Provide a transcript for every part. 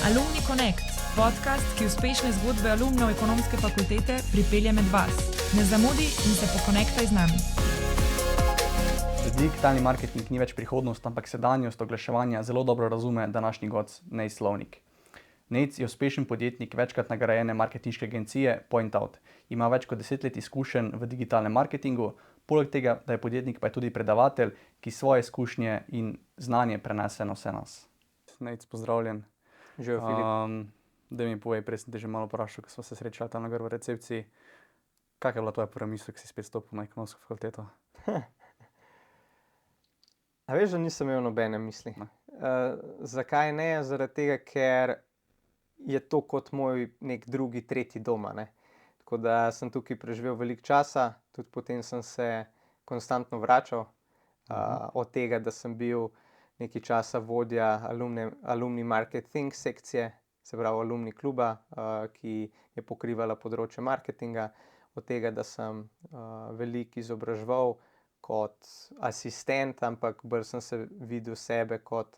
Alumni Connect, podcast, ki uspešne zgodbe alumnov ekonomske fakultete pripelje med vas. Ne zamudi in se pokonektaj z nami. Digitalni marketing ni več prihodnost, ampak sedanjost oglaševanja zelo dobro razume današnji gost Nejc Slovnik. Nejc je uspešen podjetnik večkrat nagrajene marketinške agencije PointOut. Ima več kot 10 let izkušenj v digitalnem marketingu, poleg tega, da je podjetnik, pa je tudi predavatelj, ki svoje izkušnje in znanje prenese na vse nas. Nejc, pozdravljen. Živijo, Filip. Daj mi povej, prej sem te že malo vprašal, ko smo se srečali tam na gor v recepciji. Kakšna je bila tvoja prva misel, ko si spet stopil na ekonomsko fakulteto? A veš, da nisem imel nobene misli. Zakaj ne? Zaradi tega, ker je to kot moj nek drugi, tretji doma, ne. Tako da sem tukaj preživel veliko časa, tudi potem sem se konstantno vračal. Od tega, da sem bil nekaj časa vodja alumni marketing sekcije, se pravi alumni kluba, ki je pokrivala področje marketinga, od tega, da sem veliko izobraževal kot asistent, ampak bolj sem se videl sebe kot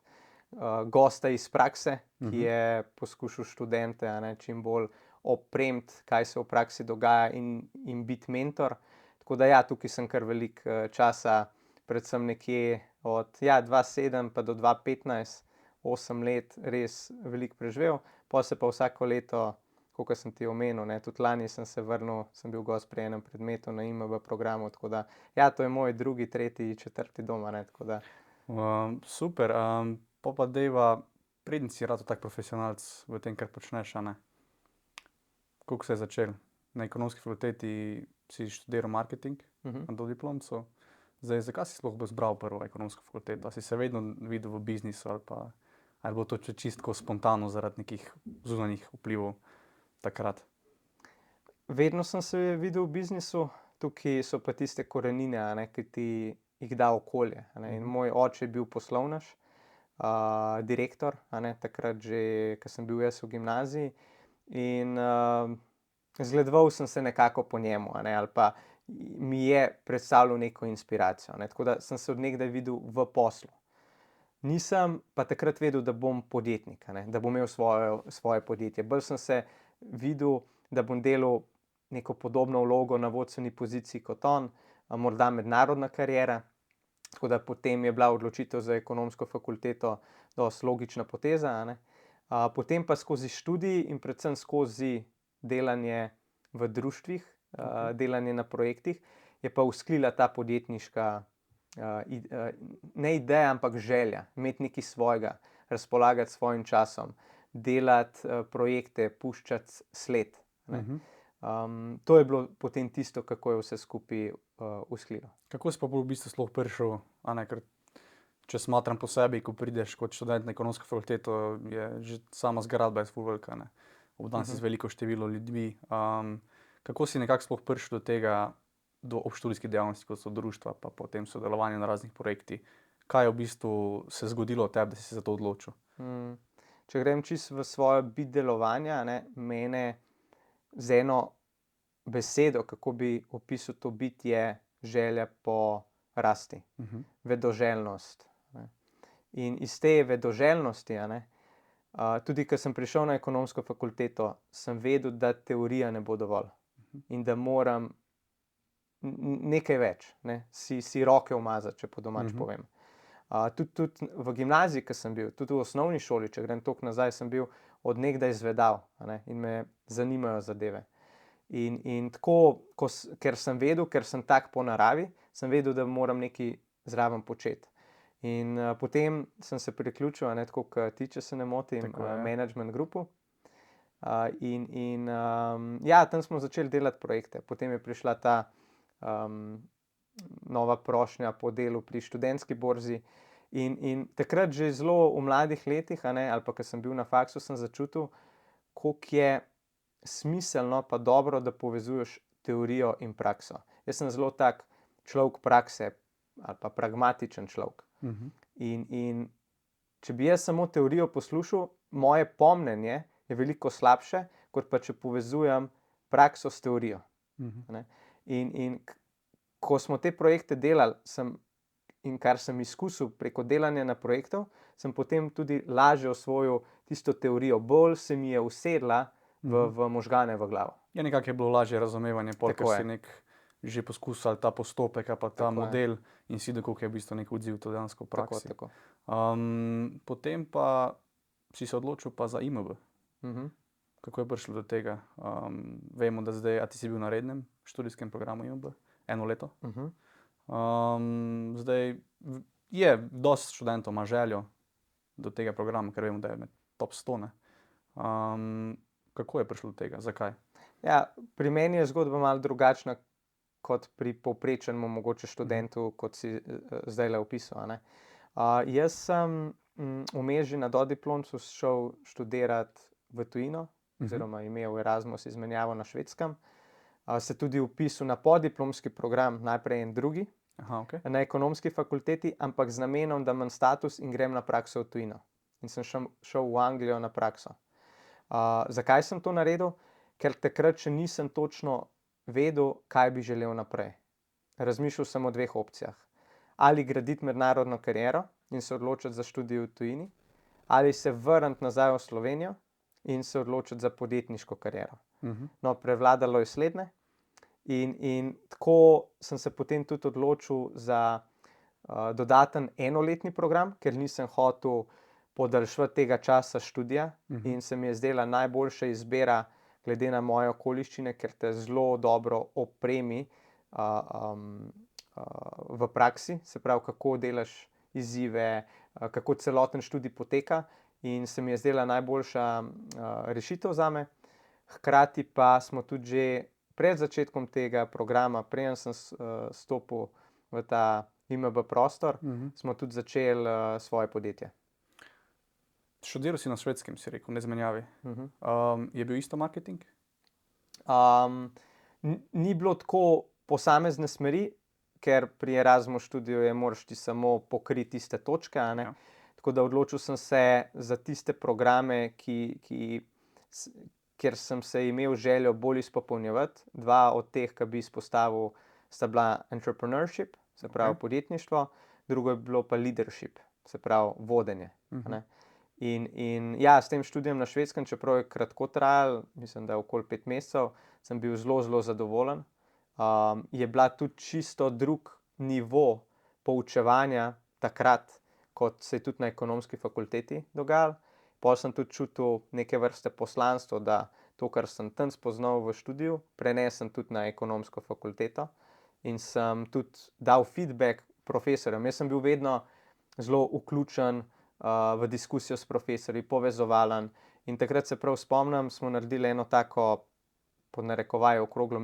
gosta iz prakse, ki je poskušal študente, čim bolj opremiti, kaj se v praksi dogaja in biti mentor. Tako da ja, tukaj sem kar veliko časa, predvsem nekje od 2007 pa do 2015, 8 let res veliko preživel. Pol se pa vsako leto, kot sem ti omenil, ne, tudi lani sem se vrnil, sem bil gost pri enem predmetu na IMB programu, tako da ja, to je moj drugi, tretji, četrti doma, ne, tako da. Super, pa dejva, preden si ratal tak profesionalec v tem, kar počneš, a ne? Kako se je začel? Na ekonomski fakulteti si študiral marketing na dodiplomcu. Zdaj, zakaj si sploh izbral prvo ekonomsko fakulteto? Si se vedno videl v biznisu ali bo to čisto spontano zaradi nekih zunanjih vplivov takrat? Vedno sem se videl v biznisu, tukaj so pa tiste korenine, ki ti jih da okolje, In moj oče je bil poslovnež, direktor, takrat že, ko sem bil jaz v gimnaziji, in zgledoval sem se nekako po njemu, ali pa mi je predstavljal neko inspiracijo, Tako da sem se od nekdaj videl v poslu. Nisem pa takrat vedel, da bom podjetnik, da bom imel svoje podjetje. Bolj sem se videl, da bom delal neko podobno vlogo na vodstveni poziciji kot on, morda mednarodna kariera. Tako da potem je bila odločitev za ekonomsko fakulteto dosti logična poteza, Potem pa skozi študij in predvsem skozi delanje v društvih, delanje na projektih, je pa vzklila ta podjetniška ne ideja, ampak želja, imeti nekaj svojega, razpolagati s svojim časom, delati projekte, puščati sled, To je bilo potem tisto, kako je vse skupaj vzklilo. Kako si pa v bistvu sploh prišel, ker če smatram po sebi, ko prideš kot študent na ekonomsko fakulteto, je že sama zgradba je ful velika, Obdan si z veliko število ljudmi. Kako si nekako sploh prišel do tega, do obštudijskih dejavnosti, kot so društva, pa potem sodelovanje na raznih projektih? Kaj je v bistvu se zgodilo od tebe, da si se za to odločil? Če grem čisto v svoje bit delovanja, mene z eno besedo, kako bi opisal to bit, je želja po rasti, vedoželjnost. In iz te vedoželjnosti, tudi ko sem prišel na ekonomsko fakulteto, sem vedel, da teorija ne bo dovolj in da moram nekaj več, si roke umazati, če po domače povem. Tudi v gimnaziji, ko sem bil, tudi v osnovni šoli, če grem toliko nazaj, sem bil od nekdaj zvedav, in me zanimajo zadeve. In tako, ker sem vedel, ker sem tak po naravi, sem vedel, da moram nekaj zraven početi. In potem sem se priključil, tako kot ti, če se ne motim, management grupu. Tam smo začeli delati projekte. Potem je prišla ta nova prošnja po delu pri študentski borzi. In takrat že zelo v mladih letih, ali pa ko sem bil na faksu, sem začutil, koliko je smiselno pa dobro, da povezuješ teorijo in prakso. Jaz sem zelo tak človek prakse ali pa pragmatičen človek. In če bi jaz samo teorijo poslušal, moje pomnenje je veliko slabše, kot pa če povezujem prakso s teorijo. In ko smo te projekte delali, in kar sem izkusil preko delanja na projektov, sem potem tudi lažje osvojil tisto teorijo, bolj se mi je usedla v možgane, v glavo. Ja, nekako je bilo lažje razumevanje, ker Tako je. si že poskusil ta postopek, ali pa ta Tako je. model in si videl, koliko je v bistvu nek odziv to dejansko v praksi. Tako. Potem pa si se odločil pa za IMB. Kako je prišlo do tega? Vemo, da zdaj, a ti si bil na rednem študijskem programu IMB, 1 leto. Zdaj je dosti študentov ima željo do tega programa, ker vemo, da je med top 100. Ne? Kako je prišlo do tega? Zakaj? Ja, pri meni je zgodba malo drugačna kot pri povprečnemu mogoče študentu, kot si zdajle opisal, a ne. Jaz sem vmes že na dodiplomcu šel študirati v tujino, oziroma imel Erasmus izmenjavo na Švedskem. Se tudi vpisal na podiplomski program, najprej en drugi, Okay. na ekonomski fakulteti, ampak z namenom, da imam status in grem na prakso v tujino. In sem šel v Anglijo na prakso. Zakaj sem to naredil? Ker takrat še nisem točno vedel, kaj bi želel naprej. Razmišljal sem o 2 opcijah. Ali graditi mednarodno kariero in se odločiti za študij v tujini, ali se vrniti nazaj v Slovenijo in se odločiti za podjetniško kariero. No, prevladalo je slednje. In tako sem se potem tudi odločil za dodaten 1-letni program, ker nisem hotel podaljšati tega časa študija in se mi je zdela najboljša izbira glede na moje okoliščine, ker te zelo dobro opremi v praksi, se pravi, kako delaš izzive, kako celoten študij poteka, in se mi je zdela najboljša rešitev zame. Hkrati pa smo tudi že pred začetkom tega programa, preden sem stopil v ta IMB prostor, smo tudi začeli svoje podjetje. Študiral si na Švedskem, si rekel, na izmenjavi. Je bil isto marketing? Ni bilo tako posamezne smeri, ker pri Erasmus študiju moraš ti samo pokriti tiste točke, a ne. Ja. Tako da odločil sem se za tiste programe, kjer sem se imel željo bolj izpopolnjevati. 2 od teh, ki bi izpostavil, sta bila entrepreneurship, se pravi podjetništvo, drugo je bilo pa leadership, se pravi vodenje. Ne. In ja, s tem študijem na Švedskem, čeprav je kratko trajalo, mislim, da je okoli 5 mesecev, sem bil zelo, zelo zadovoljen. Je bila tudi čisto drug nivo poučevanja takrat, kot se je tudi na ekonomski fakulteti dogajalo. Pol sem tudi čutil neke vrste poslanstvo, da to, kar sem tam spoznal v študiju, prenesem tudi na ekonomsko fakulteto in sem tudi dal feedback profesorjem. Jaz sem bil vedno zelo vključen v diskusijo s profesorji, povezovalen, in takrat se prav spomnim, smo naredili eno tako, pod narekovaji, okroglo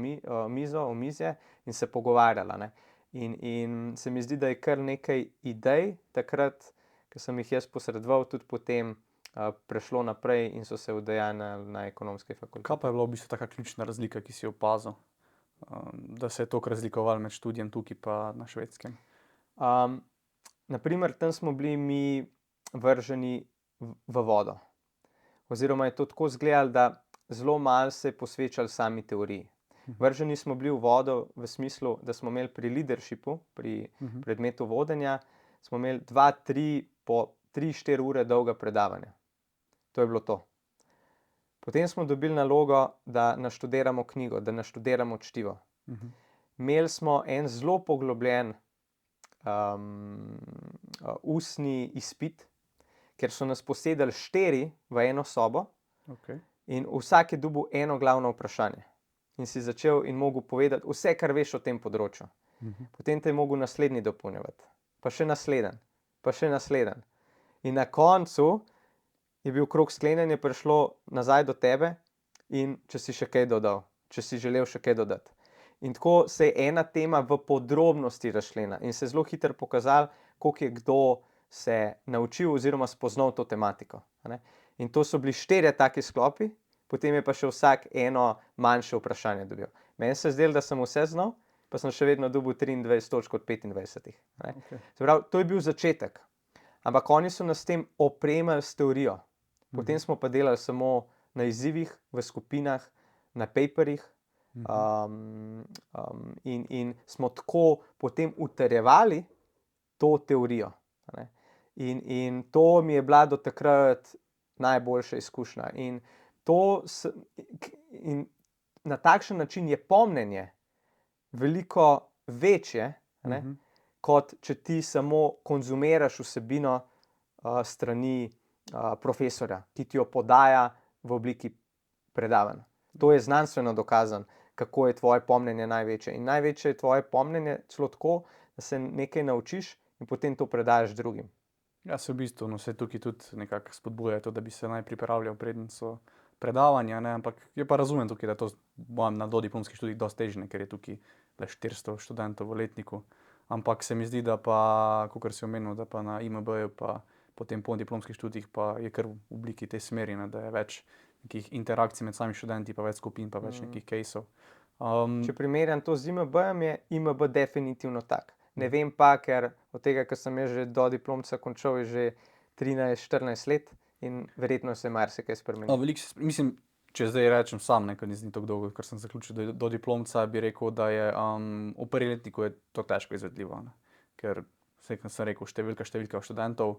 omizje in se pogovarjali, ne. In se mi zdi, da je kar nekaj idej takrat, ki sem jih jaz posredoval, tudi potem prešlo naprej in so se udejanjili na ekonomski fakulteti. Kaj pa je bila v bistvu taka ključna razlika, ki si jo opazil, da se je toliko razlikovalo med študijem tukaj pa na Švedskem? Na primer, tam smo bili mi vrženi v vodo. Oziroma je to tako izgledalo, da zelo malo se je posvečali sami teoriji. Vrženi smo bili v vodo v smislu, da smo imeli pri leadershipu, pri predmetu vodenja, smo imeli 2-3 po 3-4 ure dolga predavanja. To je bilo to. Potem smo dobili nalogo, da naštudiramo knjigo, da naštudiramo čtivo. Imeli smo en zelo poglobljen ustni izpit, ker so nas posedali 4 v eno sobo. Okay. In vsak je dobil eno glavno vprašanje. In si začel in mogel povedati vse, kar veš o tem področju. Potem te je mogel naslednji dopolnjevati, pa še naslednji, pa še naslednji. In na koncu je bil krog sklenjen, je prišlo nazaj do tebe, in če si še kaj dodal, če si želel še kaj dodati. In tako se je ena tema v podrobnosti razšla in se je zelo hitro pokazalo, koliko je kdo se naučil oziroma spoznal to tematiko, ne. In to so bili 4 taki sklopi, potem je pa še vsak eno manjše vprašanje dobil. Meni se je zdelo, da sem vse znal, pa sem še vedno dobil 23 točk od 25. Ne. Okay. Se pravi, to je bil začetek. Ampak oni so nas s tem opremili s teorijo. Potem smo pa delali samo na izzivih, v skupinah, na paperjih. In smo tako potem utrjevali to teorijo. Ne. In to mi je bila do takrat najboljša izkušnja. In na takšen način je pomnenje veliko večje, ne, kot če ti samo konzumiraš vsebino strani profesorja, ki ti jo podaja v obliki predavanj. To je znanstveno dokazano, kako je tvoje pomnenje največje. In največje je tvoje pomnenje celo tako, da se nekaj naučiš in potem to predaš drugim. Ja, se v bistvu, no, se tukaj tudi nekako spodbuja to, da bi se naj pripravljal preden so predavanja, ne, ampak je pa razumem tukaj, da to na dodiplomskih študijih dosti težje, ker je tukaj le 400 študentov v letniku. Ampak se mi zdi, da pa, kakor si omenil, da pa na IMB-ju pa potem po diplomskih študijih pa je kar v obliki te smeri, ne, da je več nekih interakcij med samimi študenti, pa več skupin, pa več nekih caseov. Če primerjam to z IMB-jem, je IMB definitivno tak. Ne vem pa, ker od tega, ker sem jaz že do diplomca končal, je že 13-14 let in verjetno se je marsikaj spremenilo. Mislim, če zdaj rečem sam, ker ni tako dolgo, ker sem zaključil do diplomca, bi rekel, da je v prvi letniku je to težko izvedljivo, ne. Ker kot sem rekel, številka študentov,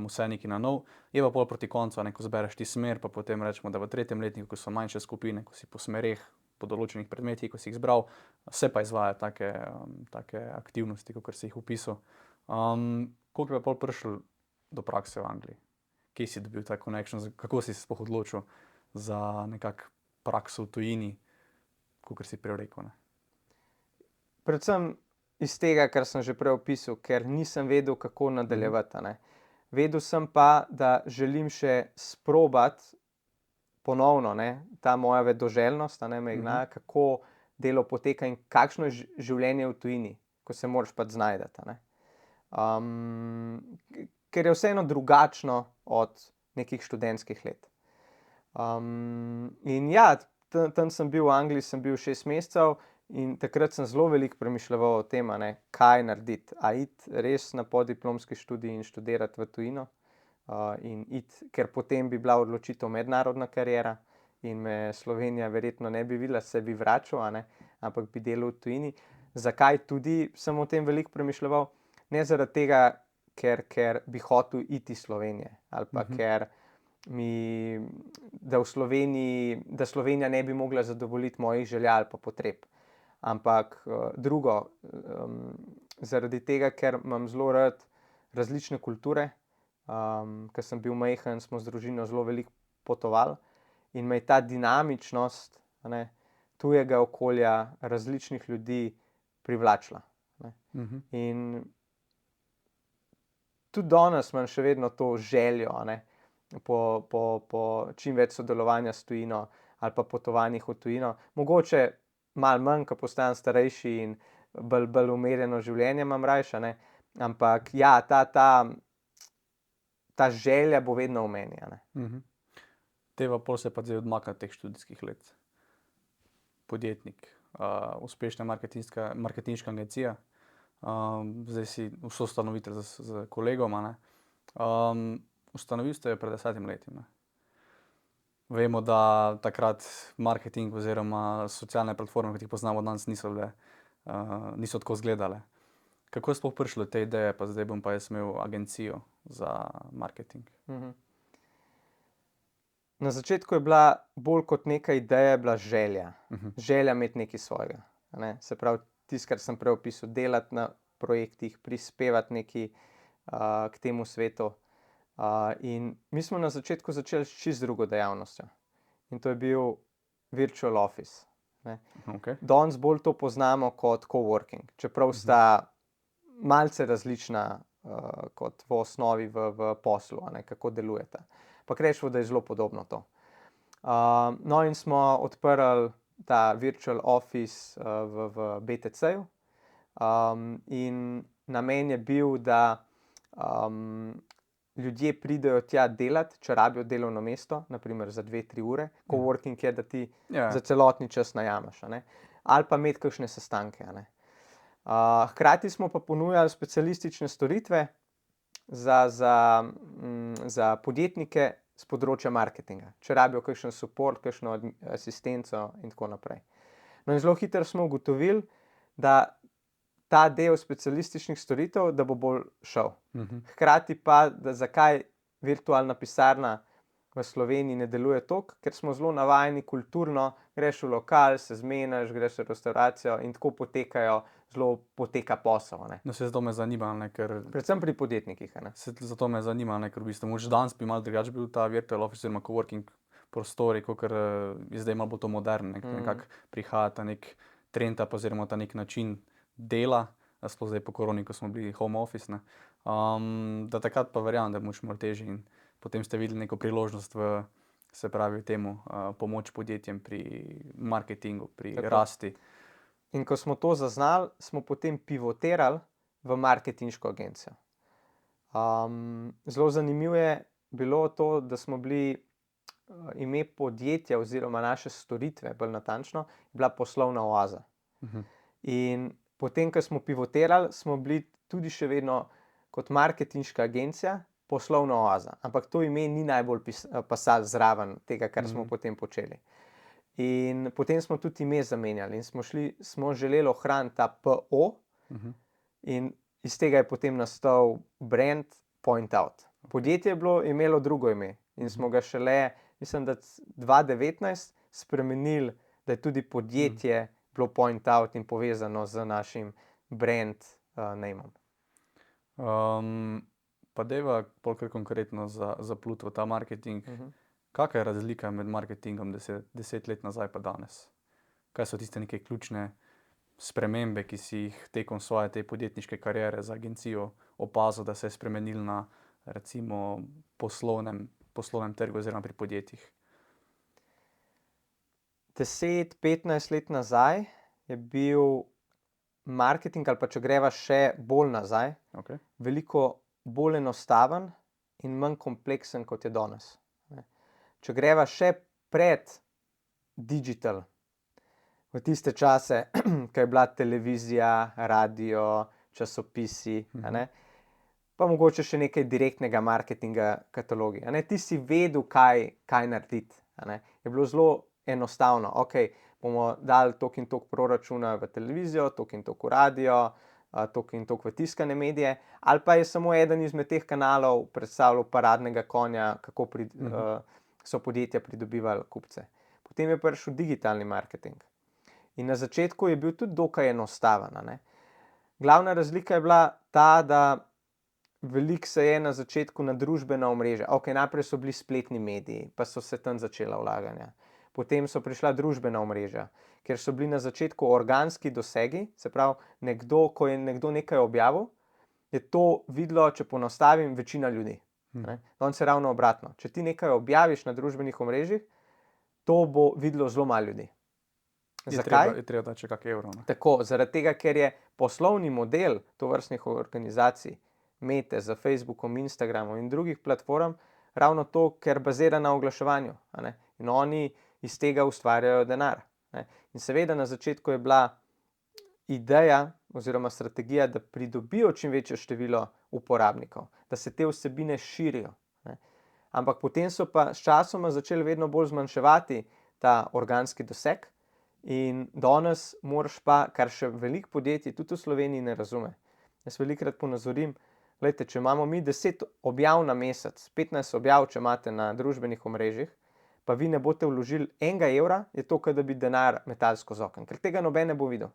vse nekaj na nov. Je pa pol proti koncu, ko zbereš ti smer, pa potem rečemo, da v tretjem letniku, ko so manjše skupine, ko si po smereh, po določenih predmetih, ko si jih zbral, se pa izvaja take aktivnosti, kakor si jih opisal. Koliko je pa pol prišel do prakse v Angliji? Kje si dobil ta connection? Kako si se sploh odločil za nekako prakso v tujini, kakor si prej rekel, ne? Predvsem iz tega, kar sem že prej opisal, ker nisem vedel, kako nadaljevati, ne. Vedel sem pa, da želim še sprobati ponovno, ne, ta moja vedoželjnost, me gnaja, kako delo poteka in kakšno je življenje v tujini, ko se moraš pač znajti, ne. Ker je vseeno drugačno od nekih študentskih let. In ja, tam sem bil v Angliji, sem bil 6 mesecev in takrat sem zelo veliko premišljeval o tem, kaj narediti. A iti res na podiplomski študij in študirati v tujino, in iti, ker potem bi bila odločitev mednarodna kariera in me Slovenija verjetno ne bi videla, se bi vračal, ampak bi delal v tujini. Zakaj tudi sem o tem veliko premišljeval? Ne zaradi tega, ker bi hotel iti iz Slovenije ali pa ker da Slovenija ne bi mogla zadovoljiti mojih želja ali pa potreb. Ampak drugo, zaradi tega, ker imam zelo rad različne kulture, ker sem bil majhen, smo z družino zelo veliko potovali in me je ta dinamičnost, tujega okolja, različnih ljudi privlačila, ne. In tudi danes imam še vedno to željo, po čim več sodelovanja s tujino ali pa potovanjih v tujino. Mogoče malo manj, ko postajam starejši in bolj umirjeno življenje imam rajše, ampak ja, ta želja bo vedno v meni, Teva pol se pa zdaj odmakne teh študijskih let. Podjetnik, uspešna marketinška agencija, zdaj si soustanovitelj s kolegom, ustanovil ste jo pred 10 leti, ne. Vemo, da takrat marketing oziroma socialne platforme, kot jih poznamo danes, niso tako izgledale. Kako je sploh prišlo do te ideje, pa zdaj bom pa jaz imel agencijo za marketing? Na začetku je bila bolj kot neka ideja, je bila želja. Želja imeti nekaj svojega, Se pravi, tisto, kar sem prej opisal, delati na projektih, prispevati nekaj k temu svetu. In mi smo na začetku začeli s čisto drugo dejavnostjo. In to je bil virtual office, Okay. Danes bolj to poznamo kot coworking, čeprav sta malce različna kot v osnovi v poslu, kako delujeta. Ampak rečemo, da je zelo podobno to. No, in smo odprli ta virtual office v BTC-ju. In namen je bil, da ljudje pridejo tja delati, če rabijo delovno mesto, na primer za 2-3 ure. Coworking je, da ti za celotni čas najameš, ali pa imeti kakšne sestanke, Hkrati smo pa ponujali specialistične storitve za podjetnike s področja marketinga, če rabijo kakšen support, kakšno asistenco in tako naprej. No, in zelo hitro smo ugotovili, da ta del specialističnih storitev, da bo bolj šel. Hkrati pa, da zakaj virtualna pisarna v Sloveniji ne deluje toliko, ker smo zelo navajeni kulturno, greš v lokal, se zmeniš, greš v restauracijo in tako poteka posel. Ne. No, se zato me zanima, ne, ker Predvsem pri podjetnikih. Ne. zato me zanima, ne, ker v bistvu mogoče danes bi malo drugače bil ta virtual office oziroma coworking prostori, kakor je zdaj malo bolj to modern, nekako prihaja ta nek trend pa oziroma ta nek način dela, sploh zdaj po koroni, ko smo bili home office, ne. Da takrat pa verjamem, da je mogoče malo težje in potem ste videli neko priložnost v, se pravi, temu pomoč podjetjem pri marketingu, pri Tako. rasti. In ko smo to zaznali, smo potem pivotirali v marketinško agencijo. Zelo zanimivo je bilo to, da smo bili ime podjetja oziroma naše storitve, bolj natančno, je bila Poslovna oaza. In potem, ko smo pivotirali, smo bili tudi še vedno kot marketinška agencija Poslovna oaza. Ampak to ime ni najbolj pasalo zraven tega, kar smo potem počeli. In potem smo tudi ime zamenjali in smo želeli ohraniti ta PO in iz tega je potem nastal brand Point Out. Podjetje je imelo drugo ime in smo ga šele, mislim, da 2019 spremenili, da je tudi podjetje bilo Point Out in povezano z našim brand nameom. Pa dajva bolj konkretno zapluti v ta marketing. Kakšna je razlika med marketingom 10 let nazaj pa danes? Kaj so tiste neke ključne spremembe, ki si jih tekom svoje te podjetniške kariere z agencijo opazil, da se je spremenil na recimo poslovnem trgu oziroma pri podjetjih? 10-15 let nazaj je bil marketing, ali pa če greva še bolj nazaj, veliko bolj enostaven in manj kompleksen, kot je danes. Če greva še pred digital, v tiste čase, ko je bila televizija, radio, časopisi, pa mogoče še nekaj direktnega marketinga, katalogi. Ti si vedel, kaj narediti. Je bilo zelo enostavno. Bomo dali toliko in toliko proračuna v televizijo, toliko in toliko v radio, toliko in toliko v tiskane medije, ali pa je samo eden izmed teh kanalov predstavljal paradnega konja, kako so podjetja pridobivali kupce. Potem je prišel digitalni marketing. In na začetku je bil tudi dokaj enostaven. Glavna razlika je bila ta, da veliko se je na začetku na družbena omrežja. Najprej so bili spletni mediji, pa so se tam začela vlaganja. Potem so prišla družbena omrežja, kjer so bili na začetku organski dosegi, se pravi, ko je nekdo nekaj objavil, je to videlo, če poenostavim, večina ljudi. Danes je ravno obratno. Če ti nekaj objaviš na družbenih omrežjih, to bo videlo zelo malo ljudi. Zakaj? Je treba dati še kak evro. Tako, zaradi tega, ker je poslovni model tovrstnih organizacij, Mete z Facebookom, Instagramom in drugih platform, ravno to, ker bazira na oglaševanju. In oni iz tega ustvarjajo denar. In seveda na začetku je bila ideja oziroma strategija, da pridobijo čim večje število uporabnikov, da se te vsebine širijo. Ampak potem so pa s časoma začeli vedno bolj zmanjševati ta organski doseg in danes moraš pa, kar še veliko podjetij tudi v Sloveniji ne razume. Jaz velikokrat ponazorim, glejte, če imamo mi 10 objav na mesec, 15 objav, če imate na družbenih omrežjih, pa vi ne boste vložili enega evra, je to, kot da bi denar metali skozi okno, ker tega noben ne bo videl.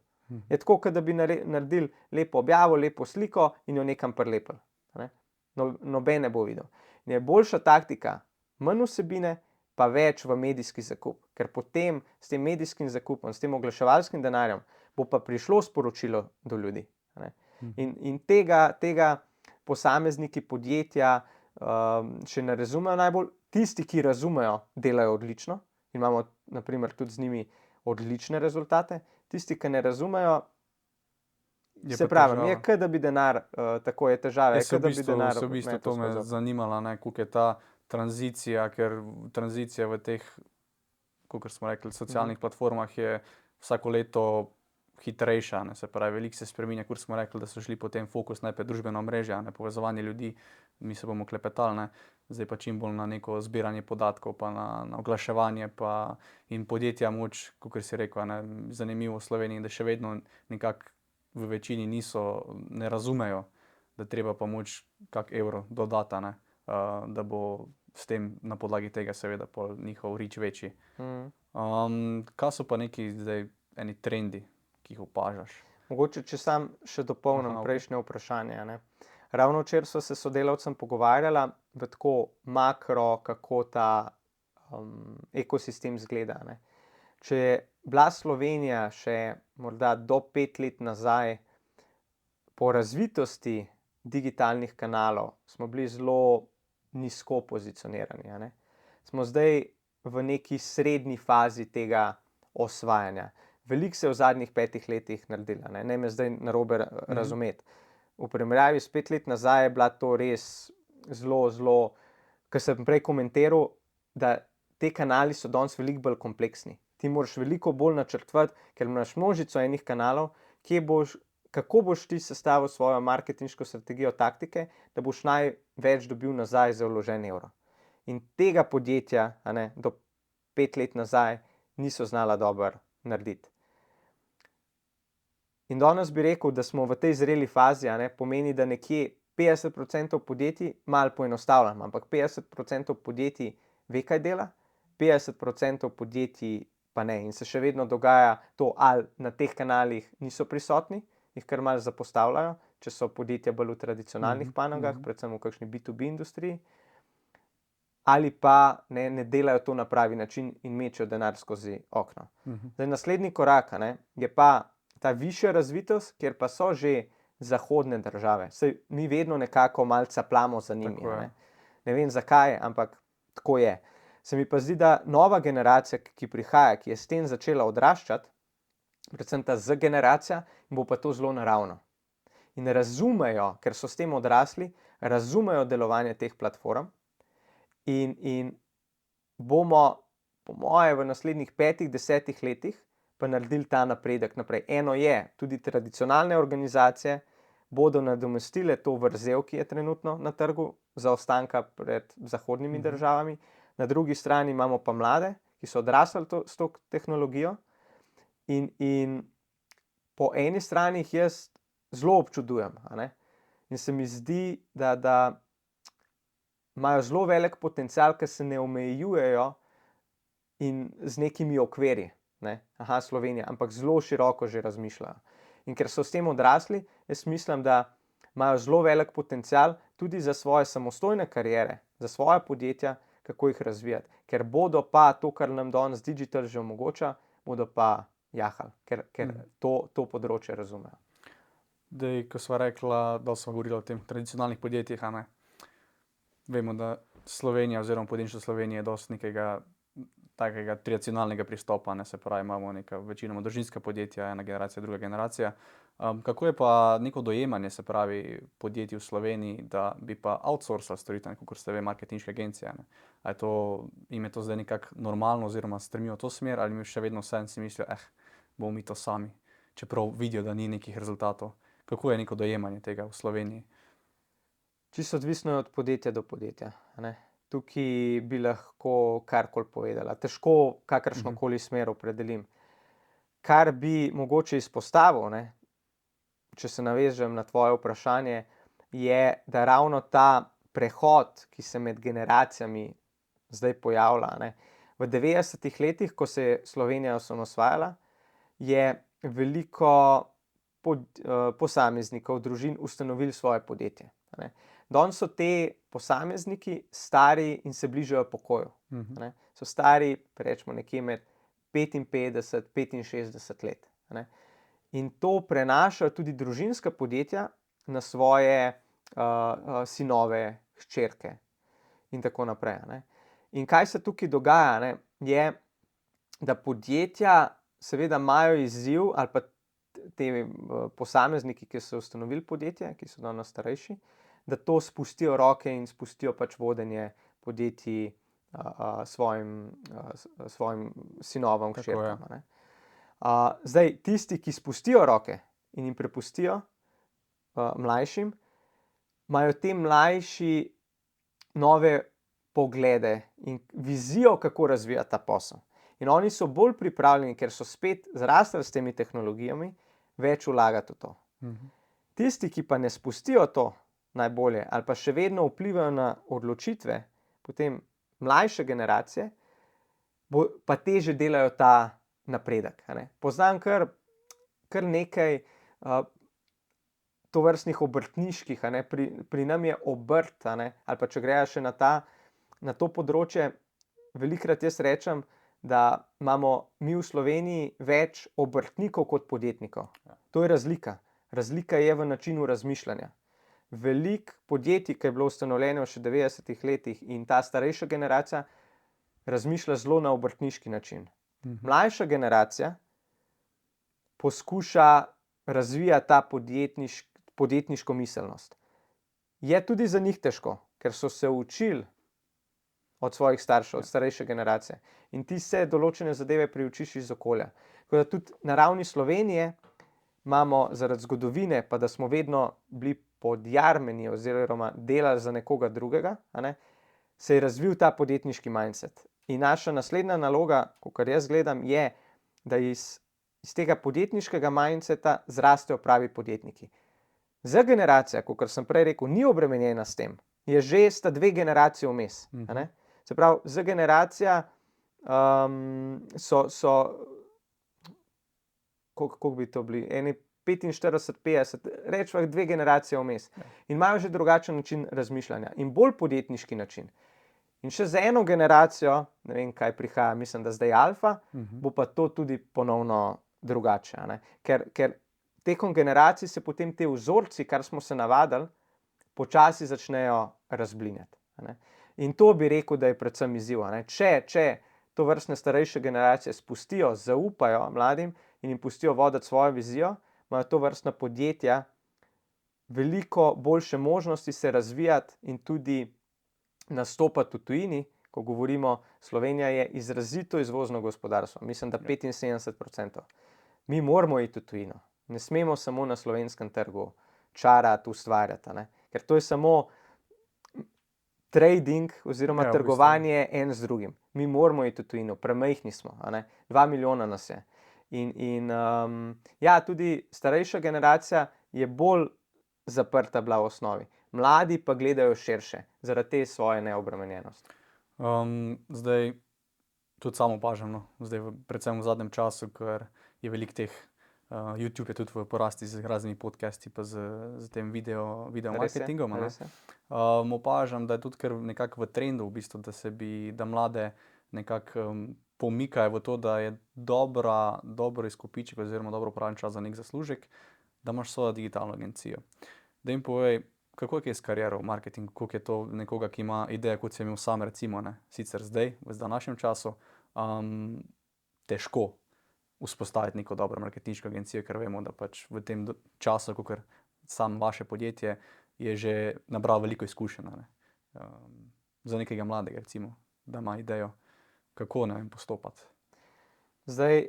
Je tako, kot da bi naredili lepo objavo, lepo sliko in jo nekam prilepili. Noben ne bo videl. In je boljša taktika, manj vsebine, pa več v medijski zakup. Ker potem s tem medijskim zakupom, s tem oglaševalskim denarjem, bo pa prišlo sporočilo do ljudi. In tega posamezniki podjetja še ne razumejo najbolj. Tisti, ki razumejo, delajo odlično in imamo na primer tudi z njimi odlične rezultate. Tisti, ki ne razumejo, se pravi, je kot da bi denar, tako je težava. V bistvu to me zanimalo, koliko je ta tranzicija, ker tranzicija v teh, kakor smo rekli, socialnih platformah je vsako leto hitrejša, se pravi, veliko se spreminja, kot smo rekli, da so šli potem fokus najprej družbena omrežja, povezovanje ljudi, mi se bomo klepetali, zdaj pa čim bolj na neko zbiranje podatkov, pa na oglaševanje, pa in podjetja moč, kakor si rekel, zanimivo v Sloveniji, da še vedno nekako v večini ne razumejo, da treba pa moč kak evro dodati, da bo s tem na podlagi tega seveda pol njihov reach večji. Mhm. Kaj so pa neki zdaj eni trendi, ki jih opažaš? Mogoče, če sam še dopolnim Aha, prejšnje vprašanje, ne. Ravno včeraj sva se s sodelavcem pogovarjala v tako makro, kako ta ekosistem izgleda, ne. Če je bila Slovenija še morda do 5 let nazaj po razvitosti digitalnih kanalov, smo bili zelo nizko pozicionirani, a ne. Smo zdaj v neki srednji fazi tega osvajanja. Veliko se je v zadnjih 5 letih naredilo, ne me zdaj narobe razumeti. V primerjavi s 5 let nazaj je bila to res zelo, ko sem prej komentiral, da ti kanali so danes veliko bolj kompleksni. Ti moraš veliko bolj načrtovati, ker imaš množico enih kanalov, kako boš ti sestavil svojo marketinško strategijo, taktike, da boš največ dobil nazaj za vložen evro. In tega podjetja, a ne, do 5 let nazaj niso znala dobro narediti. In danes bi rekel, da smo v tej zreli fazi, a ne, pomeni, da nekje 50% podjetij, malo poenostavljam, ampak 50% podjetij ve, kaj dela, 50% podjetij pa ne. In se še vedno dogaja to, ali na teh kanalih niso prisotni, jih kar malo zapostavljajo, če so podjetja bolj v tradicionalnih panogah, predvsem v kakšni B2B industriji, ali pa ne delajo to na pravi način in mečejo denar skozi okno. Zdaj, naslednji korak, a ne, je pa ta višja razvitost, kjer pa so že zahodne države. Saj mi vedno nekako malce caplamo za njimi, a ne. Ne vem zakaj, ampak tako je. Se mi pa zdi, da nova generacija, ki prihaja, ki je s tem začela odraščati, predvsem ta Z generacija, bo pa to zelo naravno. In razumejo, ker so s tem odrasli, razumejo delovanje teh platform in bomo, po moje, v naslednjih 5-10 letih pa naredili ta napredek naprej. Eno je, tudi tradicionalne organizacije bodo nadomestile to vrzel, ki je trenutno na trgu, zaostanka pred zahodnimi državami. Na drugi strani imamo pa mlade, ki so odrasli s to tehnologijo in po eni strani jih jaz zelo občudujem, a ne. In se mi zdi, da imajo zelo velik potencial, ker se ne omejujejo in z nekimi okvirji, ne. Slovenija, ampak zelo široko že razmišljajo. In ker so s tem odrasli, jaz mislim, da imajo zelo velik potencial tudi za svoje samostojne kariere, za svoja podjetja, kako jih razvijati. Ker bodo pa to, kar nam danes digital že omogoča, bodo pa jahali, ker to področje razumejo. Dej, ko sva rekla, da sva govorila o tem tradicionalnih podjetjih, a ne. Vemo, da Slovenija oziroma podjetništvo Slovenije je dosti nekega takega tradicionalnega pristopa, ne, se pravi, imamo neka večinoma družinska podjetja, ena generacija, druga generacija. Kako je pa neko dojemanje, se pravi, podjetij v Sloveniji, da bi pa outsourcali storitev, kakor ste ve, marketinške agencije, ne? A je to, jim je to zdaj nekako normalno oziroma stremijo v to smer, ali mi še vedno vseeno si mislijo, bomo mi to sami, čeprav vidijo, da ni nekih rezultatov. Kako je neko dojemanje tega v Sloveniji? Čisto odvisno je od podjetja do podjetja, a ne. Tukaj bi lahko karkoli povedala. Težko kakršnokoli smer opredelim. Kar bi mogoče izpostavil, ne, če se navežem na tvoje vprašanje, je, da ravno ta prehod, ki se med generacijami zdaj pojavlja, ne. V 90. letih, ko se je Slovenija osamosvajala, je veliko posameznikov, družin ustanovili svoje podjetje, a ne. Danes so te posamezniki stari in se bližajo pokoju, ne. So stari, rečemo, nekje med 55-65 let, a ne. In to prenašajo tudi družinska podjetja na svoje sinove, hčerke in tako naprej, a ne. In kaj se tukaj dogaja, ne, je, da podjetja seveda imajo izziv, ali pa te posamezniki, ki so ustanovili podjetje, ki so danes starejši, da to spustijo roke in spustijo pač vodenje podjetij svojim sinovom, hčerkam, a ne. Zdaj, tisti, ki spustijo roke in jim prepustijo mlajšim, imajo te mlajši nove poglede in vizijo, kako razvijati ta posel. In oni so bolj pripravljeni, ker so spet zrasli s temi tehnologijami, več vlagati v to. Tisti, ki pa ne spustijo to najbolje ali pa še vedno vplivajo na odločitve potem mlajše generacije pa teže delajo ta napredek. Poznam kar nekaj tovrstnih obrtniških, pri nam je obrt, ali pa če greš še na to področje, velikokrat jaz rečem, da imamo mi v Sloveniji več obrtnikov kot podjetnikov. To je razlika. Razlika je v načinu razmišljanja. Veliko podjetij, ki je bilo ustanovljeno še v 90-ih letih in ta starejša generacija razmišlja zelo na obrtniški način. Mlajša generacija poskuša razvijati ta podjetniško miselnost. Je tudi za njih težko, ker so se učili od svojih staršev, od starejše generacije. In ti se določene zadeve priučiš iz okolja. Tako da tudi na ravni Slovenije imamo zaradi zgodovine, pa da smo vedno bili podjarmeni oziroma delali za nekoga drugega, se je razvil ta podjetniški mindset. In naša naslednja naloga, kakor jaz gledam, je, da iz tega podjetniškega mindseta zrastejo pravi podjetniki. Za generacija, kakor sem prej rekel, ni obremenjena s tem, je že sta 2 generacije vmes. Se pravi, za generacija so koliko bi to bili, eni 45-50, rečemo 2 generacije vmes. In imajo že drugačen način razmišljanja in bolj podjetniški način. In še za eno generacijo, ne vem, kaj prihaja, mislim, da zdaj alfa, bo pa to tudi ponovno drugače. Ker tekom generacij se potem te vzorci, kar smo se navadili, počasi začnejo razblinjati. In to bi rekel, da je predvsem izziv. Če to vrstne starejše generacije spustijo, zaupajo mladim in jim pustijo voditi svojo vizijo, imajo to vrstna podjetja veliko boljše možnosti se razvijati in tudi nastopati v tujini. Ko govorimo, Slovenija je izrazito izvozno gospodarstvo, mislim, da 75%. Mi moramo iti v tujino, ne smemo samo na slovenskem trgu čarati, ustvarjati, ker to je samo trading oziroma trgovanje en z drugim. Mi moramo iti v tujino, premajhni smo, 2 milijona nas je. In tudi starejša generacija je bolj zaprta bila v osnovi. Mladi pa gledajo širše, zaradi te svoje neobremenjenosti. Zdaj, tudi samo opažam, predvsem v zadnjem času, ker je veliko teh, YouTube je tudi v porasti z raznimi podcasti pa z tem video marketingom. Opažam, da je tudi kar nekako v trendu, v bistvu, da mlade nekako pomikajo v to, da je dobro izkupiček oziroma dobro uporabljen čas za nek zaslužek, da imaš svojo digitalno agencijo. Da jim povej, kako je s kariero v marketingu, koliko je to nekoga, ki ima idejo, kot sem imel sam, recimo, sicer zdaj, v današnjem času, težko vzpostaviti neko dobro marketinško agencijo, ker vemo, da pač v tem času, kakor sam vaše podjetje, je že nabral veliko izkušenj. Za nekega mladega, recimo, da ima idejo, kako postopati. Zdaj,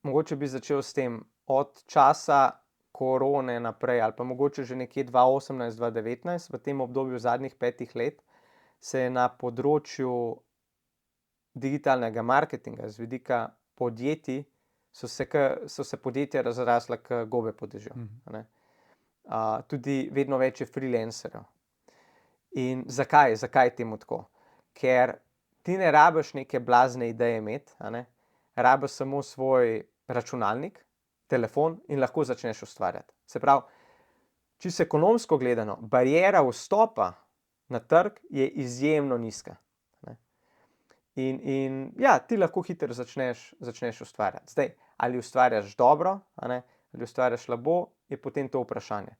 mogoče bi začel s tem, od časa korone naprej, ali pa mogoče že nekje 2018-2019, v tem obdobju zadnjih 5 let, se je na področju digitalnega marketinga, z vidika podjetij, so se podjetja razrasla kot gobe po dežju. Tudi vedno več je freelancerjev. In zakaj? Zakaj temu tako? Ker ti ne rabiš neke blazne ideje imeti, rabiš samo svoj računalnik, telefon in lahko začneš ustvarjati. Se pravi, čisto ekonomsko gledano, bariera vstopa na trg je izjemno nizka. In ti lahko hitro začneš ustvarjati. Zdaj, ali ustvarjaš dobro, ali ustvarjaš slabo, je potem to vprašanje.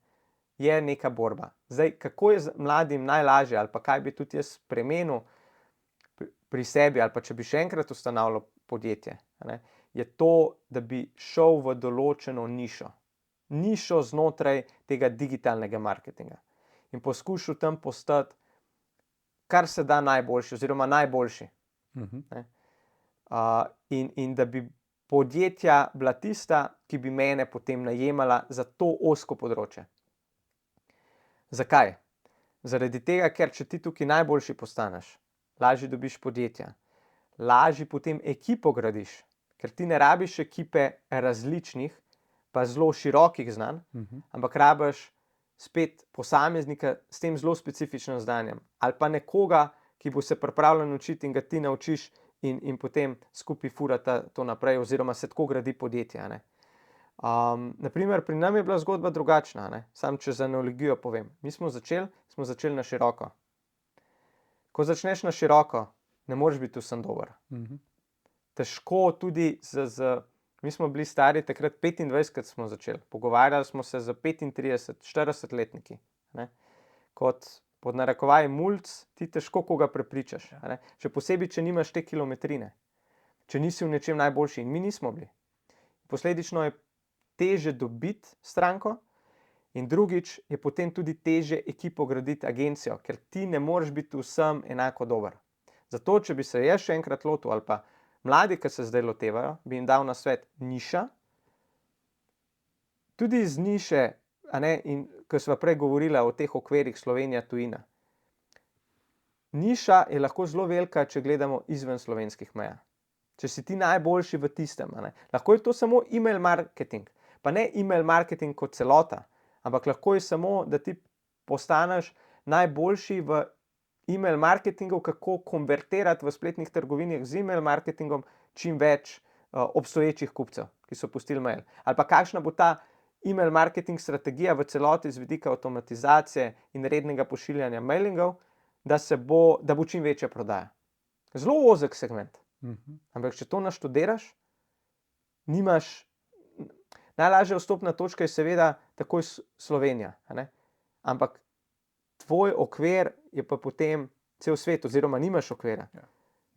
Je neka borba. Zdaj, kako je mladim najlažje, ali pa kaj bi tudi jaz spremenil pri sebi, ali pa če bi še enkrat ustanavljal podjetje, je to, da bi šel v določeno nišo znotraj tega digitalnega marketinga in poskušal tam postati kar se da najboljši oziroma najboljši. In da bi podjetja bila tista, ki bi mene potem najemala za to ozko področje. Zakaj? Zaradi tega, ker če ti tukaj najboljši postaneš, lažje dobiš podjetja, lažje potem ekipo gradiš, ker ti ne rabiš ekipe različnih, pa zelo širokih znanj, ampak rabiš spet posameznika s tem zelo specifičnim znanjem ali pa nekoga, ki bo se pripravljen učiti in ga ti naučiš in potem skupaj furata to naprej, oziroma se tako gradi podjetje. Naprimer, pri nam je bila zgodba drugačna, sam če za analogijo povem. Mi smo začeli na široko. Ko začneš na široko, ne moreš biti vsem dober. Težko tudi mi smo bili stari takrat 25, kad smo začeli. Pogovarjali smo se z 35, 40-letniki. Kot pod narekovaji mulc, ti težko koga prepričaš. Še posebej, če nimaš te kilometrine. Če nisi v nečem najboljši. In mi nismo bili. Posledično je teže dobiti stranko in drugič je potem tudi teže ekipo graditi, agencijo, ker ti ne moreš biti vsem enako dober. Zato, če bi se jaz še enkrat lotil ali pa mladi, ki se zdaj lotevajo, bi jim dal nasvet niša. Tudi iz niše, in ko sva prej govorila o teh okvirih Slovenija, tujina. Niša je lahko zelo velika, če gledamo izven slovenskih meja. Če si ti najboljši v tistem. Lahko je to samo email marketing. Pa ne email marketing kot celota, ampak lahko je samo, da ti postaneš najboljši v email marketingu, kako konvertirati v spletnih trgovinah z email marketingom čim več obstoječih kupcev, ki so pustili mail. Ali pa kakšna bo ta email marketing strategija v celoti z vidika avtomatizacije in rednega pošiljanja mailingov, da bo čim večja prodaja. Zelo ozek segment. Ampak če to naštudiraš, nimaš. Najlažja vstopna točka je seveda takoj Slovenija. Ampak tvoj okvir je pa potem cel svet, oziroma nimaš okvira. Ja.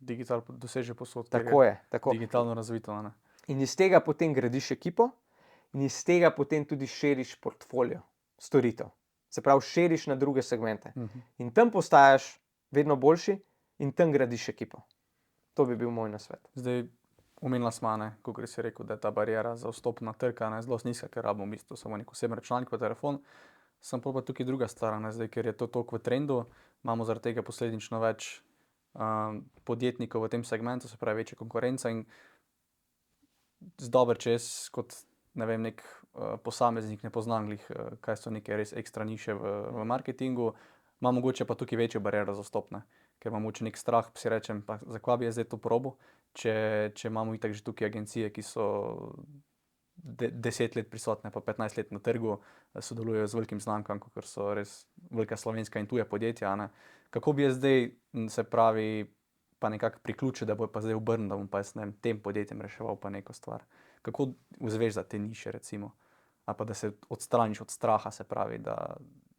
Digital doseže posod. Tako je. Tako. Digitalno razvito. In iz tega potem gradiš ekipo in iz tega potem tudi širiš portfolio storitev. Se pravi, širiš na druge segmente. In tam postaješ vedno boljši in tam gradiš ekipo. To bi bil moj nasvet. Zdaj, omenila smo, kot si rekel, da je ta barijera za vstop na trg zelo nizka, ker rabimo v bistvu samo nek osebni računalnik pa telefon. Sem pa tukaj druga stvar, zdaj, ker je to toliko v trendu, imamo zaradi tega posledično več podjetnikov v tem segmentu, se pravi večja konkurenca in dobro, če jaz kot nek posameznik ne poznam glih, kaj so neke res ekstra niše v marketingu, imam mogoče pa tukaj večjo bariero za vstop, ker imam mogoče nek strah, pa si rečem, pa zakaj bi jaz zdaj to probil, če imamo itak že tukaj agencije, ki so 10 let prisotne, pa 15 let na trgu, sodelujejo z velikim znamkam, kot so res velika slovenska in tuja podjetja. Kako bi jaz zdaj, se pravi, pa nekako priključil, da bo pa zdaj obrnil, da bom pa jaz tem podjetjem reševal pa neko stvar. Kako vzveš za te niše, recimo? Ali pa da se odstraniš od straha, se pravi, da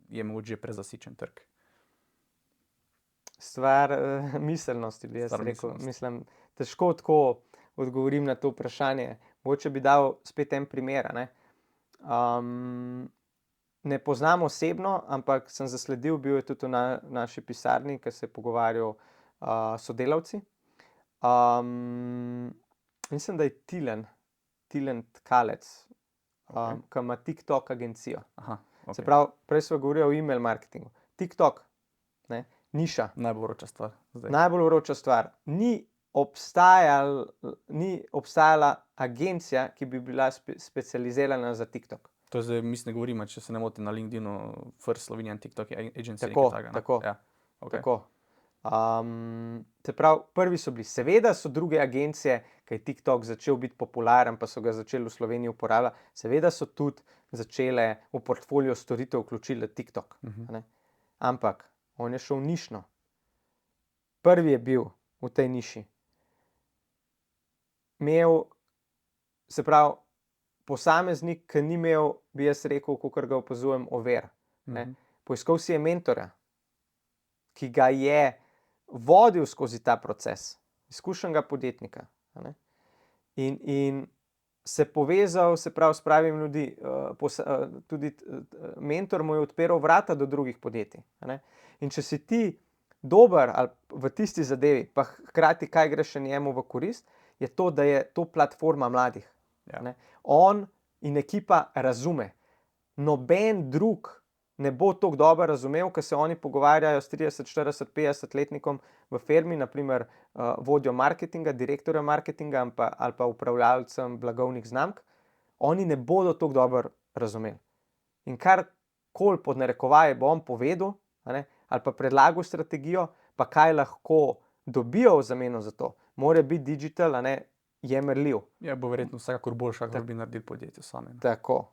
je mogoče že prezasičen trg? Stvar miselnosti, bi jaz rekel. Mislim, težko tako odgovorim na to vprašanje. Mogoče bi dal spet en primer. Ne poznam osebno, ampak sem zasledil, bil je tudi v naši pisarni, ki se je pogovarjal sodelavci. Mislim, da je Tilen Tkalec, ki ima TikTok agencijo. Se pravi, prej smo govorili o email marketingu. TikTok, niša. Najbolj vroča stvar. Najbolj vroča stvar. Ni obstajala agencija, ki bi bila specializirana za TikTok. To zdaj, mislim, ne govorimo, če se ne motim, na LinkedInu, First Slovenian TikTok Agency. Tako. Se pravi, prvi so bili. Seveda so druge agencije, ki je TikTok začel biti popularen, pa so ga začeli v Sloveniji uporabljati, seveda so tudi začele v portfolio storitev vključiti TikTok. Ampak on je šel nišno. Prvi je bil v tej niši. Se pravi, posameznik, ki ni imel, bi jaz rekel, kakor ga opazujem, ovir. Poiskal si je mentorja, ki ga je vodil skozi ta proces, izkušenega podjetnika. In se povezal, se pravi, s pravimi ljudmi, tudi mentor mu je odpiral vrata do drugih podjetij. In če si ti dober ali v tisti zadevi, pa hkrati kaj greš njemu v korist, je to, da je to platforma mladih. On in ekipa razume. Noben drug ne bo tako dobro razumel, ker se oni pogovarjajo s 30, 40, 50 letnikom v firmi, naprimer vodjo marketinga, direktorja marketinga ali pa upravljalcem blagovnih znamk. Oni ne bodo tako dobro razumeli. In karkoli pod narekovaje bo on povedal, ali pa predlagal strategijo, pa kaj lahko dobijo v zameno za to, mora biti digital, je merljiv. Ja, bo verjetno vsekakor boljša, kot bi naredili podjetje sami. Tako.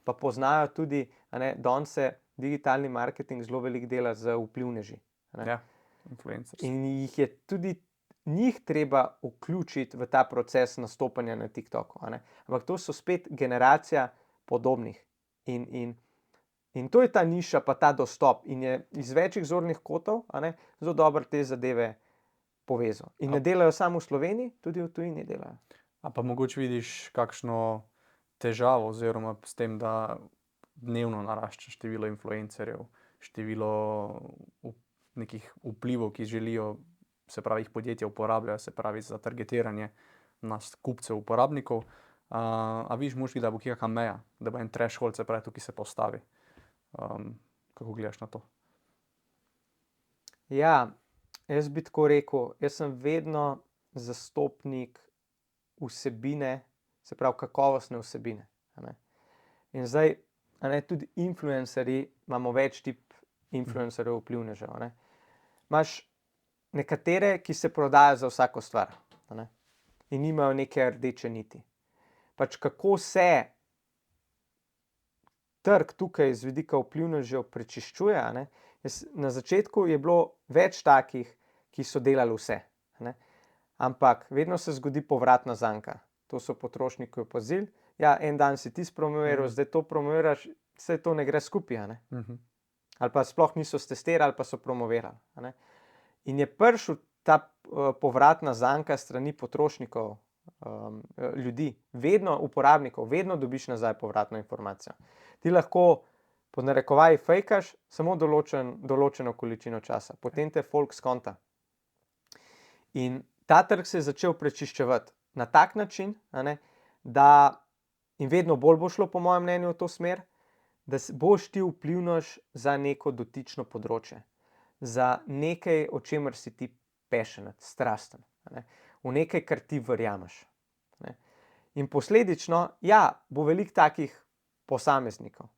Pa poznajo tudi, danes se digitalni marketing zelo veliko dela z vplivneži. Ja, influencers. In jih je tudi njih treba vključiti v ta proces nastopanja na TikToku. Ampak to so spet generacija podobnih. In to je ta niša, pa ta dostop. In je iz večjih zornih kotov zelo dobro te zadeve povezal. In ne delajo samo v Sloveniji, tudi v tujini delajo. A pa mogoče vidiš kakšno težavo oziroma s tem, da dnevno narašča število influencerjev, število nekih vplivov, ki želijo, se pravi, jih podjetja uporabljajo, se pravi, za targetiranje nas kupcev, uporabnikov. A vidiš možnosti, da bo kakšna meja, da bo en threshold, se pravi, tukaj se postavi. Kako gledaš na to? Ja, jaz bi tako rekel, jaz sem vedno zastopnik vsebine, se pravi kakovostne vsebine. In zdaj, tudi influencerji, imamo več tip influencerjev, vplivnežev. Imaš nekatere, ki se prodajo za vsako stvar, in nimajo neke rdeče niti. Pač kako se trg tukaj z vidika vplivnežev prečiščuje, na začetku je bilo več takih, ki so delali vse. Ampak vedno se zgodi povratna zanka. To so potrošniki opazili. Ja, en dan si ti spromoviral, zdaj to promoviraš, vse to ne gre skupaj. Ali pa sploh niso stestirali, ali pa so promovirali. In je prišel ta povratna zanka strani potrošnikov, ljudi, vedno uporabnikov, vedno dobiš nazaj povratno informacijo. Ti lahko po narekovaji fejkaš samo določeno količino časa, potem te folk skonta. In ta trg se je začel prečiščevati na tak način, da in vedno bolj bo šlo, po mojem mnenju, v to smer, da boš ti vplivnež za neko dotično področje, za nekaj, o čemer si ti passionate, strasten, v nekaj, kar ti verjameš. In posledično, ja, bo veliko takih posameznikov,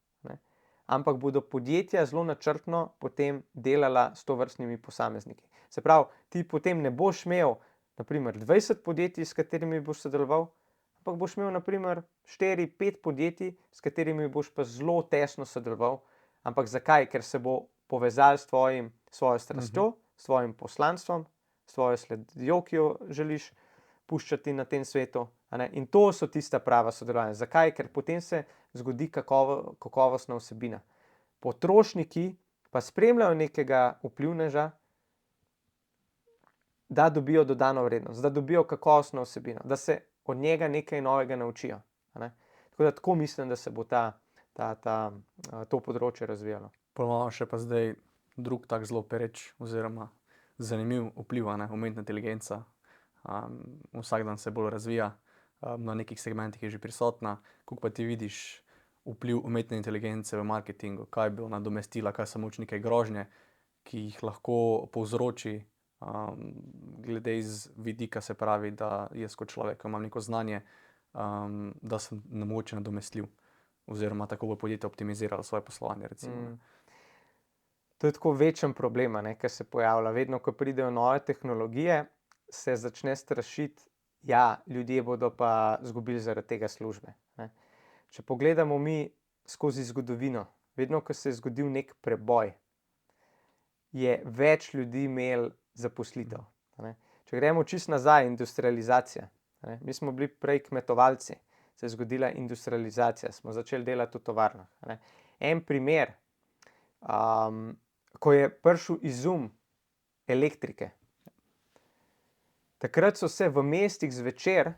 ampak bodo podjetja zelo načrtno potem delala s tovrstnimi posamezniki. Se pravi, ti potem ne boš imel, naprimer, 20 podjetij, s katerimi boš sodeloval, ampak boš imel, naprimer, 4-5 podjetij, s katerimi boš pa zelo tesno sodeloval. Ampak zakaj? Ker se bo povezal s svojo strastjo, s svojim poslanstvom, s svojo sledjo, ki jo želiš puščati na tem svetu. In to so tista prava sodelovanja. Zakaj? Ker potem se zgodi kakovostna vsebina. Potrošniki pa spremljajo nekega vplivneža, da dobijo dodano vrednost, da dobijo kakovostno vsebino, da se od njega nekaj novega naučijo. Tako da tako mislim, da se bo to področje razvijalo. Imamo še pa zdaj drug tak zelo pereč oziroma zanimiv vpliv, umetna inteligenca. Vsak dan se bolj razvija, na nekih segmentih je že prisotna. Kako pa ti vidiš vpliv umetne inteligence v marketingu? Kaj bi ona nadomestila, kaj so moč neke grožnje, ki jih lahko povzroči, glede iz vidika, se pravi, da jaz kot človek, ko imam neko znanje, da sem mogoče nadomestljiv oziroma tako bo podjetje optimiziralo svoje poslovanje, recimo. To je tako večen problem, ki se pojavlja. Vedno, ko pridejo nove tehnologije, se začne strašiti, ja, ljudje bodo pa izgubili zaradi tega službe. Če pogledamo mi skozi zgodovino, vedno, ko se je zgodil nek preboj, je več ljudi imelo zaposlitev. Če gremo čisto nazaj, industrializacija. Mi smo bili prej kmetovalci, se je zgodila industrializacija, smo začeli delati v tovarnah. En primer, ko je prišel izum elektrike. Takrat so se v mestih zvečer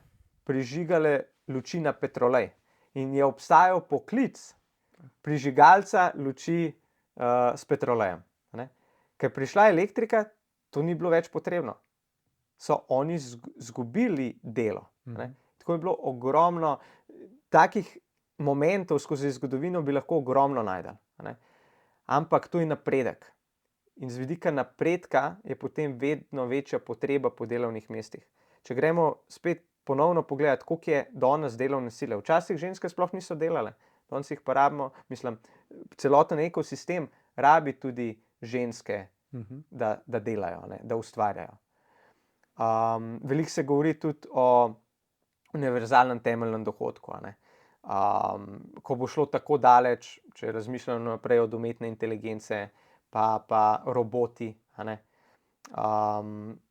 prižigale luči na petrolej in je obstajal poklic prižigalca luči s petrolejem. Ker je prišla elektrika, to ni bilo več potrebno. So oni izgubili delo. Tako je bilo ogromno takih momentov skozi zgodovino, bi lahko ogromno našli. Ampak to je napredek. In z vidika napredka je potem vedno večja potreba po delovnih mestih. Če gremo spet ponovno pogledati, koliko je danes delovne sile. Včasih ženske sploh niso delale. Danes jih pa rabimo, celoten ekosistem rabi tudi ženske da delajo, ne, da ustvarjajo. Veliko se govori tudi o univerzalnem temeljnem dohodku. A ne. Ko bo šlo tako daleč, če razmišljamo naprej od umetne inteligence, pa roboti, a ne,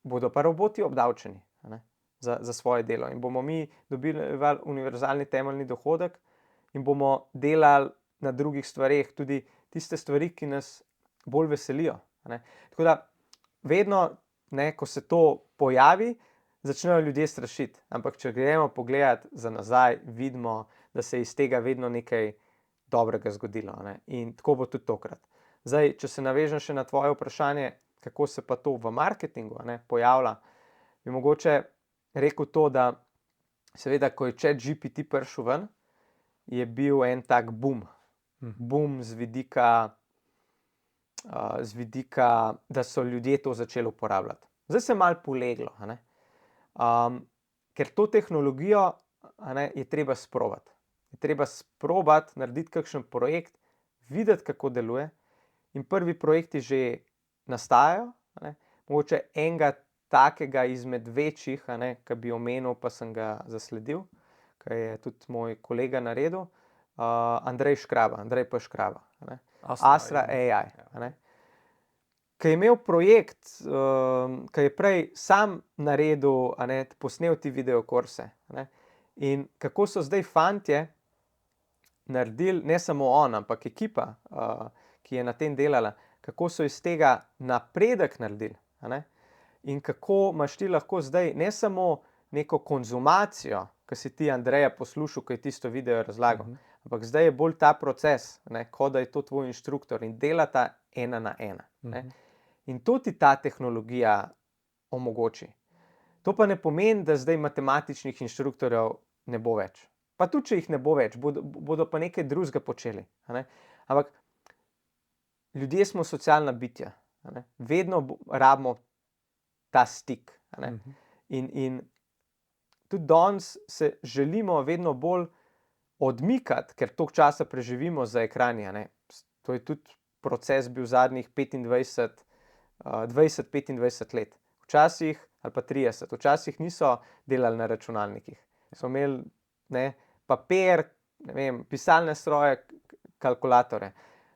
bodo pa roboti obdavčeni, a ne, za svoje delo. In bomo mi dobili univerzalni temeljni dohodek in bomo delali na drugih stvareh, tudi tiste stvari, ki nas bolj veselijo. A ne. Tako da vedno, ne, ko se to pojavi, začnejo ljudje strašiti. Ampak če gremo pogledati za nazaj, vidimo, da se je iz tega vedno nekaj dobrega zgodilo. Ne. In tako bo tudi tokrat. Zdaj, če se navežem še na tvoje vprašanje, kako se pa to v marketingu, ne, pojavlja, bi mogoče rekel to, da seveda, ko je ChatGPT prišel ven, je bil en tak boom. Boom z vidika, da so ljudje to začeli uporabljati. Zdaj se je malo poleglo, a ne. Ker to tehnologijo, a ne, je treba sprobati. Je treba sprobati narediti kakšen projekt, videti, kako deluje, in prvi projekti že nastajajo. A ne. Mogoče enega takega izmed večjih, a ne, ki bi omenil, pa sem ga zasledil, ki je tudi moj kolega naredil, Andrej P. Škraba. A ne. Astra AI. A ne. Ki je imel projekt, ki je prej sam naredil, a ne, posnel ti videokurse. A ne. In kako so zdaj fantje naredili, ne samo on, ampak ekipa, ki je na tem delala, kako so iz tega napredek naredili. A ne. In kako imaš ti lahko zdaj ne samo neko konzumacijo, ki si ti Andreja poslušal, ko je tisto video razlagal, ampak zdaj je bolj ta proces, ne, kot da je to tvoj inštruktor in delata 1 na 1. Ne. In to ti ta tehnologija omogoči. To pa ne pomeni, da zdaj matematičnih inštruktorjev ne bo več. Pa tudi, če jih ne bo več, bodo pa nekaj drugega počeli. A ne. Ampak ljudje smo socialna bitja. A ne. Vedno rabimo ta stik. A ne. In tudi danes se želimo vedno bolj odmikati, ker toliko časa preživimo za ekrani. A ne. To je tudi proces bil zadnjih 20-25 let. Včasih, ali pa 30, včasih niso delali na računalnikih. So imeli, ne, papir, ne vem, pisalne stroje, kalkulatore.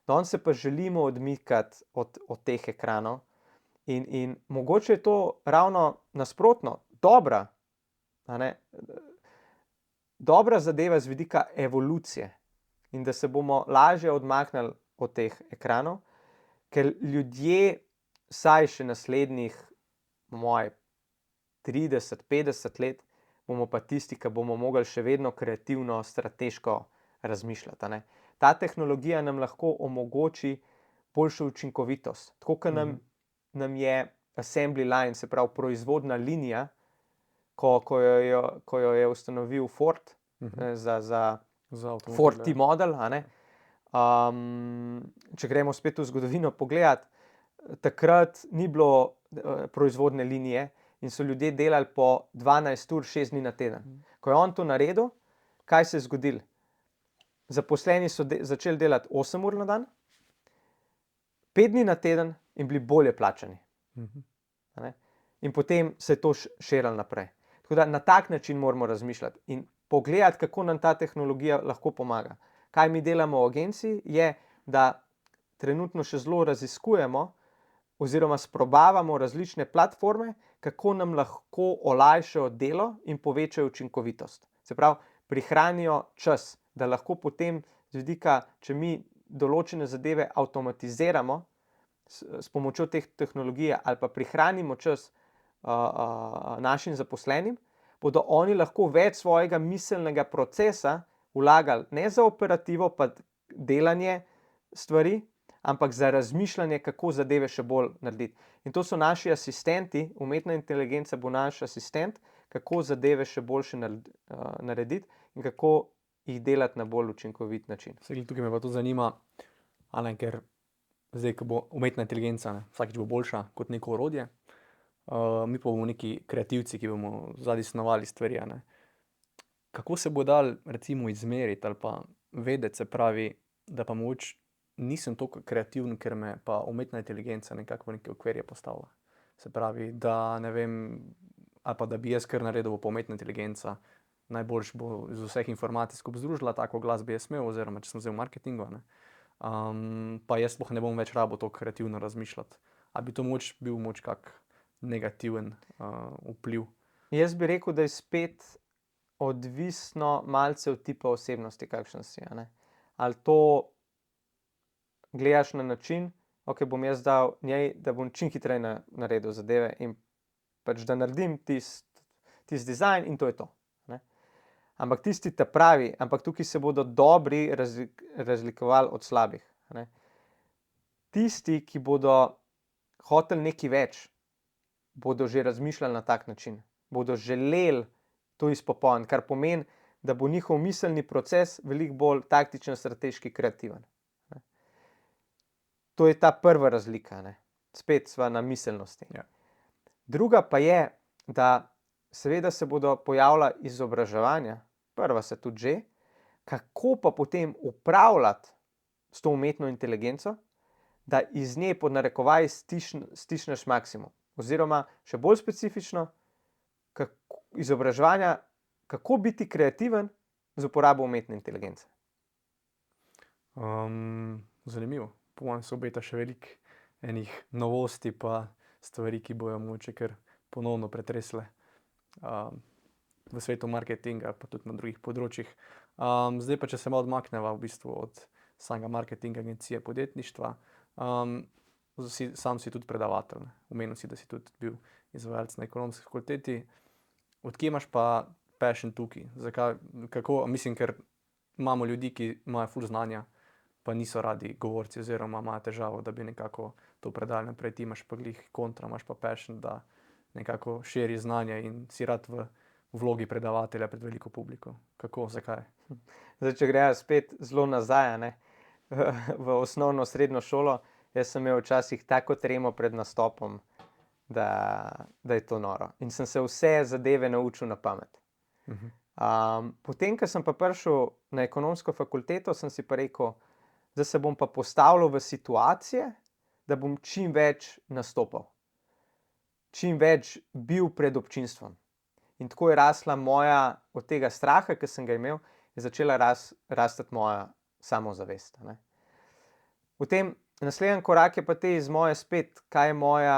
Danes se pa želimo odmikati od teh ekranov in mogoče je to ravno nasprotno, dobra, a ne, dobra zadeva z vidika evolucije in da se bomo lažje odmaknili od teh ekranov, ker ljudje, saj še naslednjih, moje 30-50 let, bomo pa tisti, ki bomo mogli še vedno kreativno, strateško razmišljati. A ne. Ta tehnologija nam lahko omogoči boljšo učinkovitost. Tako, kot nam je assembly line, se pravi proizvodna linija, ko jo je ustanovil Ford, za Ford T-model, a ne. Če gremo spet v zgodovino pogledati, takrat ni bilo proizvodne linije in so ljudje delali po 12 ur, 6 dni na teden. Ko je on to naredil, kaj se je zgodilo? Zaposleni so začeli delati 8 ur na dan, 5 dni na teden in bili bolje plačani. A ne. In potem se je to širilo naprej. Tako da na tak način moramo razmišljati in pogledati, kako nam ta tehnologija lahko pomaga. Kaj mi delamo v agenciji, je, da trenutno še zelo raziskujemo oziroma sprobavamo različne platforme, kako nam lahko olajšajo delo in povečajo učinkovitost. Se pravi, prihranijo čas, da lahko potem z vidika, če mi določene zadeve avtomatiziramo s pomočjo teh tehnologij ali pa prihranimo čas našim zaposlenim, bodo oni lahko več svojega miselnega procesa vlagali ne za operativo pa delanje stvari, ampak za razmišljanje, kako zadeve še bolj narediti. In to so naši asistenti, umetna inteligenca bo naš asistent, kako zadeve še boljše narediti in kako jih delati na bolj učinkovit način. Tukaj me pa to zanima, Alen, ker zdaj, ko bo umetna inteligenca, ne, vsakič bo boljša kot neko orodje, mi pa bomo neki kreativci, ki bomo zadaj snovali stvari. A ne. Kako se bo dal recimo izmeriti ali pa vedeti, se pravi, da pa mogoče nisem toliko kreativen, ker me pa umetna inteligenca nekako v neke okvirje postavlja. Se pravi, da ne vem, ali pa da bi jaz kar naredil pa umetna inteligenca, najboljš bo iz vseh informacij skupaj združila, tako glas bi jaz imel, oziroma če sem zdaj v marketingu, ne. Pa jaz sploh ne bom več rabo toliko kreativno razmišljati. A bi to bil kak negativen vpliv? Jaz bi rekel, da je spet odvisno malce od tipa osebnosti, kakšen si, a ne. Ali to gledaš na način, ok, bom jaz dal njej, da bom čim hitreje naredil zadeve in pač da naredim tisti dizajn in to je to, ne. Ampak tisti pravi, ampak tukaj se bodo dobri razlikovali od slabih, ne. Tisti, ki bodo hoteli nekaj več, bodo že razmišljali na tak način. Bodo želeli to izpopolniti, kar pomeni, da bo njihov miselni proces veliko bolj taktičen, strateški, kreativen. Ne. To je ta prva razlika, ne. Spet sva na miselnosti. Ja. Druga pa je, da seveda se bodo pojavila izobraževanja, prva se tudi že, kako pa potem upravljati s to umetno inteligenco, da iz nje pod narekovaji stisneš maksimum. Oziroma, še bolj specifično, izobraževanja, kako biti kreativen z uporabo umetne inteligence. Zanimivo. Po mojem se obeta še veliko enih novosti pa stvari, ki bojo mogoče kar ponovno pretresle v svetu marketinga, pa tudi na drugih področjih. Zdaj pa, če se malo odmakneva v bistvu od samega marketinga, agencije, podjetništva, sam si tudi predavatelj, ne. Omenil si, da si tudi bil izvajalec na ekonomski fakulteti. Od kje imaš pa passion tukaj? Zakaj, kako, mislim, ker imamo ljudi, ki imajo ful znanja, pa niso radi govorci oziroma imajo težavo, da bi nekako to predali naprej. Ti imaš pa glih kontra, imaš pa passion, da nekako širi znanje in si rad v vlogi predavatelja pred veliko publiko. Kako, zakaj? Zdaj, če grejo spet zelo nazaj, ne, v osnovno, srednjo šolo, jaz sem imel včasih tako tremo pred nastopom, da je to noro. In sem se vse zadeve naučil na pamet. Potem, ko sem pa prišel na ekonomsko fakulteto, sem si pa rekel, da se bom pa postavljal v situacije, da bom čim več nastopal. Čim več bil pred občinstvom. In tako je rasla moja, od tega straha, ki sem ga imel, je začela rasti moja samozavest, ne. Potem naslednji korak je pa te iz moje spet, kaj je moja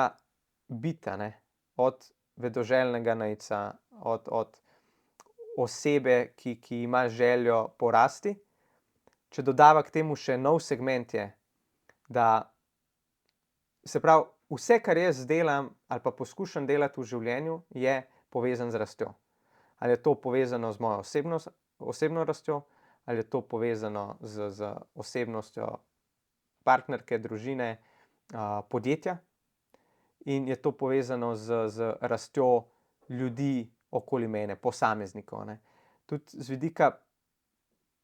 bita, ne. Od vedoželjnega nejca, od osebe, ki ima željo porasti. Če dodava k temu še nov segment je, da se pravi, vse, kar jaz delam ali pa poskušam delati v življenju, je povezan z rastjo. Ali je to povezano z mojo osebno rastjo, ali je to povezano z osebnostjo partnerke, družine, podjetja, in je to povezano z rastjo ljudi okoli mene, posameznikov, ne. Tudi z vidika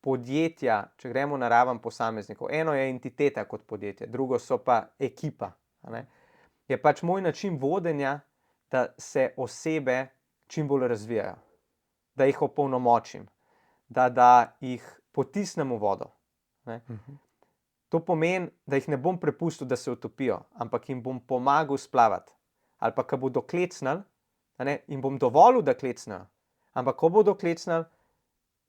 podjetja, če gremo na raven posameznikov, eno je entiteta kot podjetje, drugo so pa ekipa, a ne. Je pač moj način vodenja, da se osebe čim bolj razvijajo, da jih opolnomočim, da jih potisnem v vodo, ne. To pomeni, da jih ne bom prepustil, da se utopijo, ampak jim bom pomagal splavati. Ali pa, ko bodo klecnili, a ne, jim bom dovolil, da klecnejo, ampak ko bodo klecnili,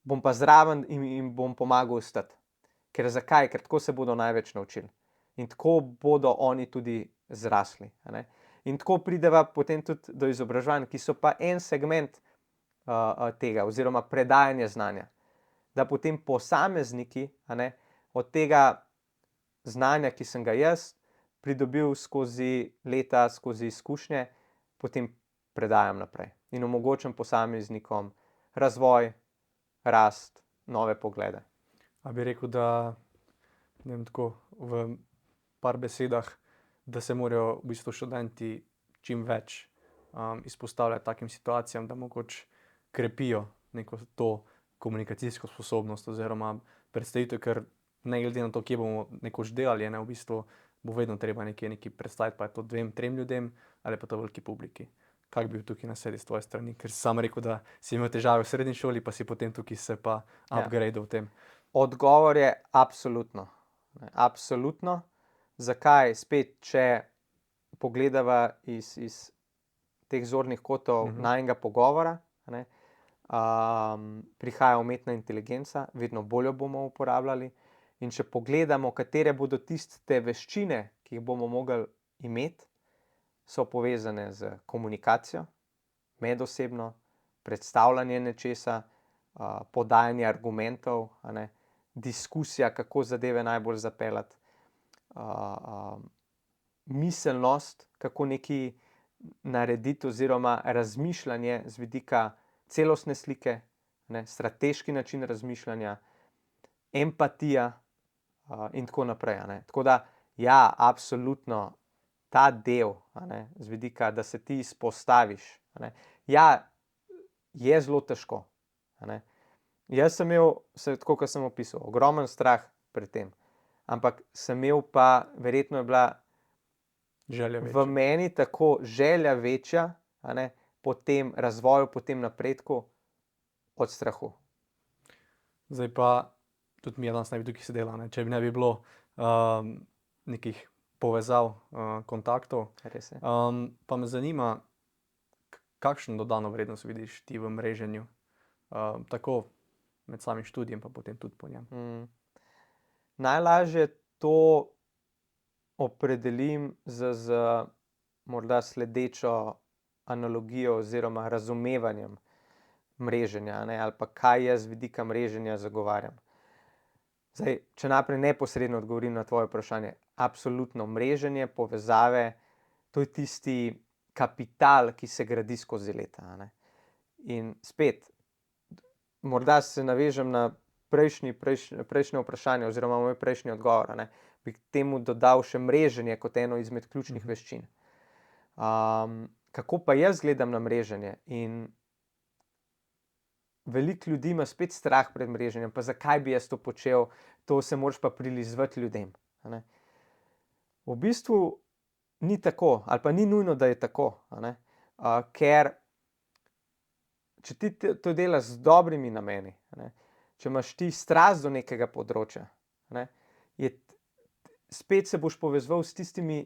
bom pa zraven in jim bom pomagal vstati. Ker zakaj? Ker tako se bodo največ naučili. In tako bodo oni tudi zrasli, a ne. In tako prideva potem tudi do izobraževanj, ki so pa en segment tega oziroma predajanje znanja. Da potem posamezniki, a ne, od tega znanja, ki sem ga jaz pridobil skozi leta, skozi izkušnje, potem predajam naprej in omogočam posameznikom razvoj, rast, nove poglede. A bi rekel, da, ne vem, tako v par besedah, da se morajo v bistvu študenti čim več izpostavljati takim situacijam, da mogoče krepijo neko to komunikacijsko sposobnost oziroma predstavitev, ker ne glede na to, kje bomo nekoč delali, v bistvu bo vedno treba nekaj predstaviti, pa je to 2-3 ljudem ali pa to veliki publiki. Kak bi bil tukaj nasvet s tvoje strani? Ker si sam rekel, da si imel težave v srednji šoli, pa si potem tukaj se pa upgradal v tem. Odgovor je absolutno. Ne? Absolutno. Zakaj? Spet, če pogledava iz teh zornih kotov najnega pogovora, ne? Prihaja umetna inteligenca, vedno bolj jo bomo uporabljali. In če pogledamo, katere bodo tiste veščine, ki jih bomo mogli imeti, so povezane z komunikacijo, medosebno, predstavljanje nečesa, podajanje argumentov, a ne, diskusija, kako zadeve najbolj zapeljati, miselnost, kako nekaj narediti, oziroma razmišljanje z vidika celostne slike, ne, strateški način razmišljanja, empatija, in tako naprej. A ne. Tako da, ja, absolutno ta del, a ne, z vidika, da se ti izpostaviš, a ne, ja, je zelo težko. A ne. Jaz sem imel, tako kot sem opisal, ogromen strah pred tem, ampak sem imel pa, verjetno je bila Želja v večja. meni tako želja večja, a ne, po tem razvoju, po tem napredku, od strahu. Zdaj pa, tudi mi danes ne bi tukaj sedela, ne? Če bi ne bi bilo nekih povezav, kontaktov. Res je. Pa me zanima, kakšno dodano vrednost vidiš ti v mreženju, tako med samim študijem, pa potem tudi po njem. Najlažje to opredelim z morda sledečo analogijo oziroma razumevanjem mreženja, a ne, ali pa kaj jaz z vidika mreženja zagovarjam. Zdaj, če najprej neposredno odgovorim na tvoje vprašanje, absolutno mreženje, povezave, to je tisti kapital, ki se gradi skozi leta, a ne. In spet, morda se navežem na prejšnje vprašanje oziroma moj prejšnji odgovor, a ne, bi k temu dodal še mreženje kot eno izmed ključnih veščin. Kako pa jaz gledam na mreženje? In veliko ljudi ima spet strah pred mreženjem, pa zakaj bi jaz to počel, to se moraš pa prilizovati ljudem, a ne. V bistvu ni tako, ali pa ni nujno, da je tako, a ne, ker če ti to delaš z dobrimi nameni, a ne, če imaš ti strast do nekega področja, a ne, spet se boš povezoval s tistimi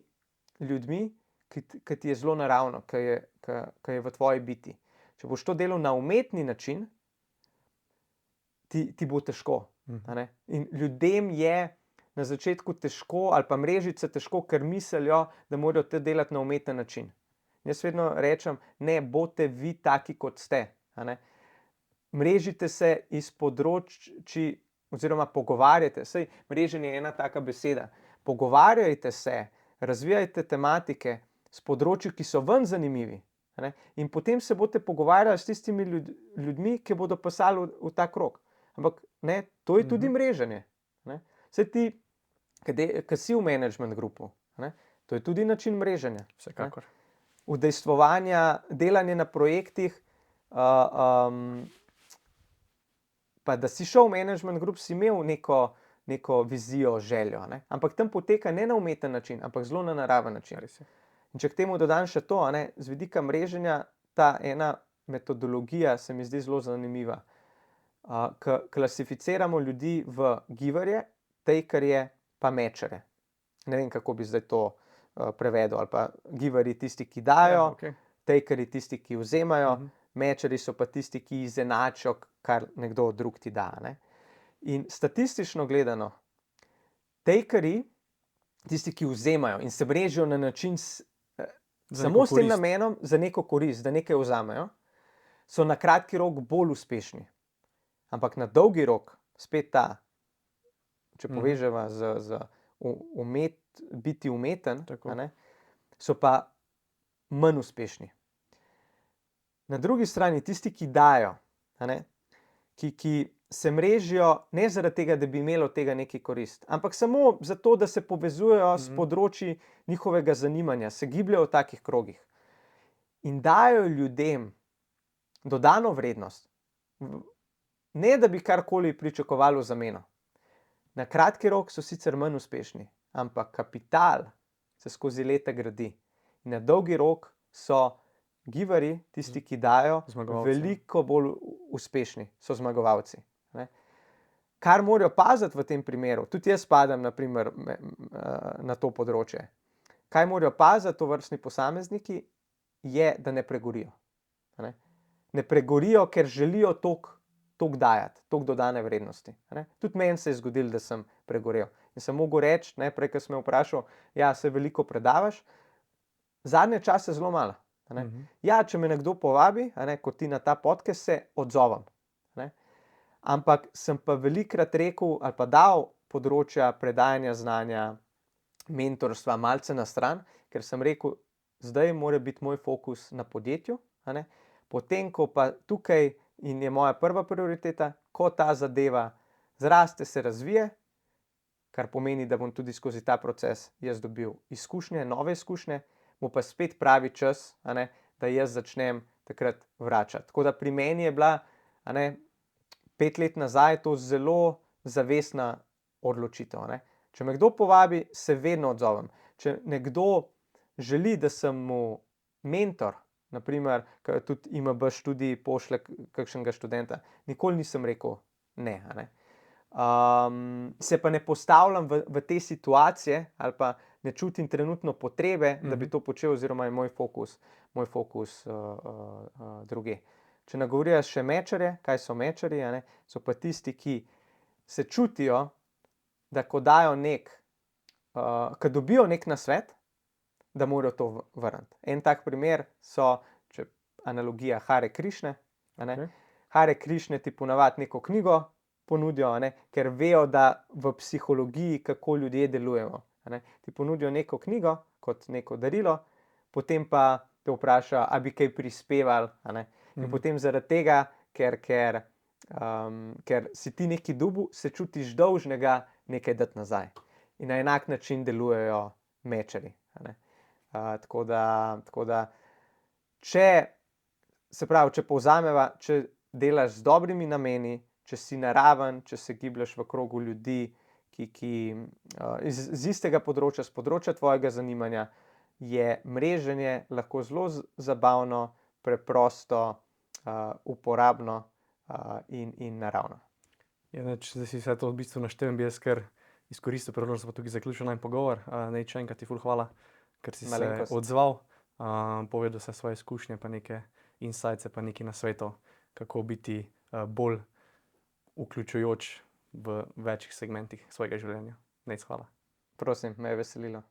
ljudmi, ki ti je zelo naravno, ki je v tvoji biti. Če boš to delal na umetni način, ti bo težko, a ne. In ljudem je na začetku težko, ali pa mrežiti se težko, ker mislijo, da morajo to delati na umeten način. Jaz vedno rečem, ne, bodite vi taki, kot ste, a ne. Mrežite se iz področij oziroma pogovarjate, saj mreženje je ena taka beseda. Pogovarjajte se, razvijajte tematike s področji, ki so vam zanimivi, a ne, in potem se boste pogovarjali s tistimi ljudmi, ki bodo pasali v ta krog. Ampak ne, to je tudi mreženje, ne. Saj ti, ki si v management grupu, ne, to je tudi način mreženja. Vsekakor. Udejstvovanja, delanje na projektih, pa da si šel v management grup, si imel neko vizijo, željo, ne. Ampak tam poteka ne na umeten način, ampak zelo na naraven način. Res je. In če k temu dodam še to, a ne, z vidika mreženja, ta ena metodologija se mi zdi zelo zanimiva. Klasificiramo ljudi v giverje, takerje pa matcherje. Ne vem, kako bi zdaj to prevedel, ali pa giverji tisti, ki dajo, okej. takerji tisti, ki vzemajo, matcherji so pa tisti, ki izenačijo, kar nekdo drug ti da, ne. In statistično gledano, takerji, tisti, ki vzemajo in se mrežijo na način samo s tem namenom, za neko korist, da nekaj vzamejo, so na kratki rok bolj uspešni. Ampak na dolgi rok, spet ta, če poveževa z biti umeten, Tako. a ne, so pa manj uspešni. Na drugi strani tisti, ki dajo, a ne, ki se mrežijo ne zaradi tega, da bi imeli od tega neki korist, ampak samo zato, da se povezujejo s področji njihovega zanimanja, se gibljejo v takih krogih in dajo ljudem dodano vrednost, ne da bi karkoli pričakovali v zameno. Na kratki rok so sicer manj uspešni, ampak kapital se skozi leta gradi. In na dolgi rok so giverji, tisti, ki dajo, Zmagovalci. veliko bolj uspešni, so zmagovalci, ne. kar morajo paziti v tem primeru, tudi jaz spadam naprimer, na to področje. Kaj morajo paziti tovrstni posamezniki, je, da ne pregorijo. Ne pregorijo, ker želijo toliko dajati, toliko dodane vrednosti. Tudi meni se je zgodilo, da sem pregorel. In sem mogel reči, prej, ko sem me vprašal, ja, se veliko predavaš, zadnje čase zelo malo. Ja, če me nekdo povabi, kot ti na ta podcast, se odzovem. Ampak sem pa velikokrat rekel ali pa dal področja predajanja znanja, mentorstva malce na stran, ker sem rekel, zdaj mora biti moj fokus na podjetju, potem ko pa tukaj, in je moja prva prioriteta, ko ta zadeva zraste, se razvije, kar pomeni, da bom tudi skozi ta proces jaz dobil izkušnje, nove izkušnje, bo pa spet pravi čas, da jaz začnem takrat vračati. Tako da pri meni je bila 5 let nazaj to zelo zavestna odločitev. Če me kdo povabi, se vedno odzovem. Če nekdo želi, da sem mu mentor, naprimer, tudi IMB študij pošlje kakšnega študenta, nikoli nisem rekel ne. Se pa ne postavljam v te situacije ali pa ne čutim trenutno potrebe, da bi to počel, oziroma je moj fokus drugje. Če nagovorijo še mečarje, kaj so mečarji, so pa tisti, ki se čutijo, da ko dobijo nek nasvet, da morajo to vrniti. En tak primer so, če analogija Hare Krišne. Hare Krišne ti ponavadi neko knjigo ponudijo, ker vejo, da v psihologiji, kako ljudje delujemo. Ti ponudijo neko knjigo kot neko darilo, potem pa te vprašajo, a bi kaj prispeval. In potem zaradi tega, ker si ti nekaj dobil, se čutiš dolžnega nekaj dati nazaj. In na enak način delujejo mečarji. Tako da, če povzameva, če delaš z dobrimi nameni, če si naraven, če se giblješ v krogu ljudi, ki z istega področja, z področja tvojega zanimanja, je mreženje lahko zelo zabavno, preprosto, uporabno, in naravno. Če si vse to v bistvu naštel, bi jaz kar izkoristil priložnost, da pa tukaj zaključil najin pogovor. Še enkrat ti ful hvala, ker si se odzval, povedal vse svoje izkušnje, pa neke insights, pa nekaj nasvetov, kako biti bolj vključujoč v večjih segmentih svojega življenja. Hvala. Prosim, me je veselilo.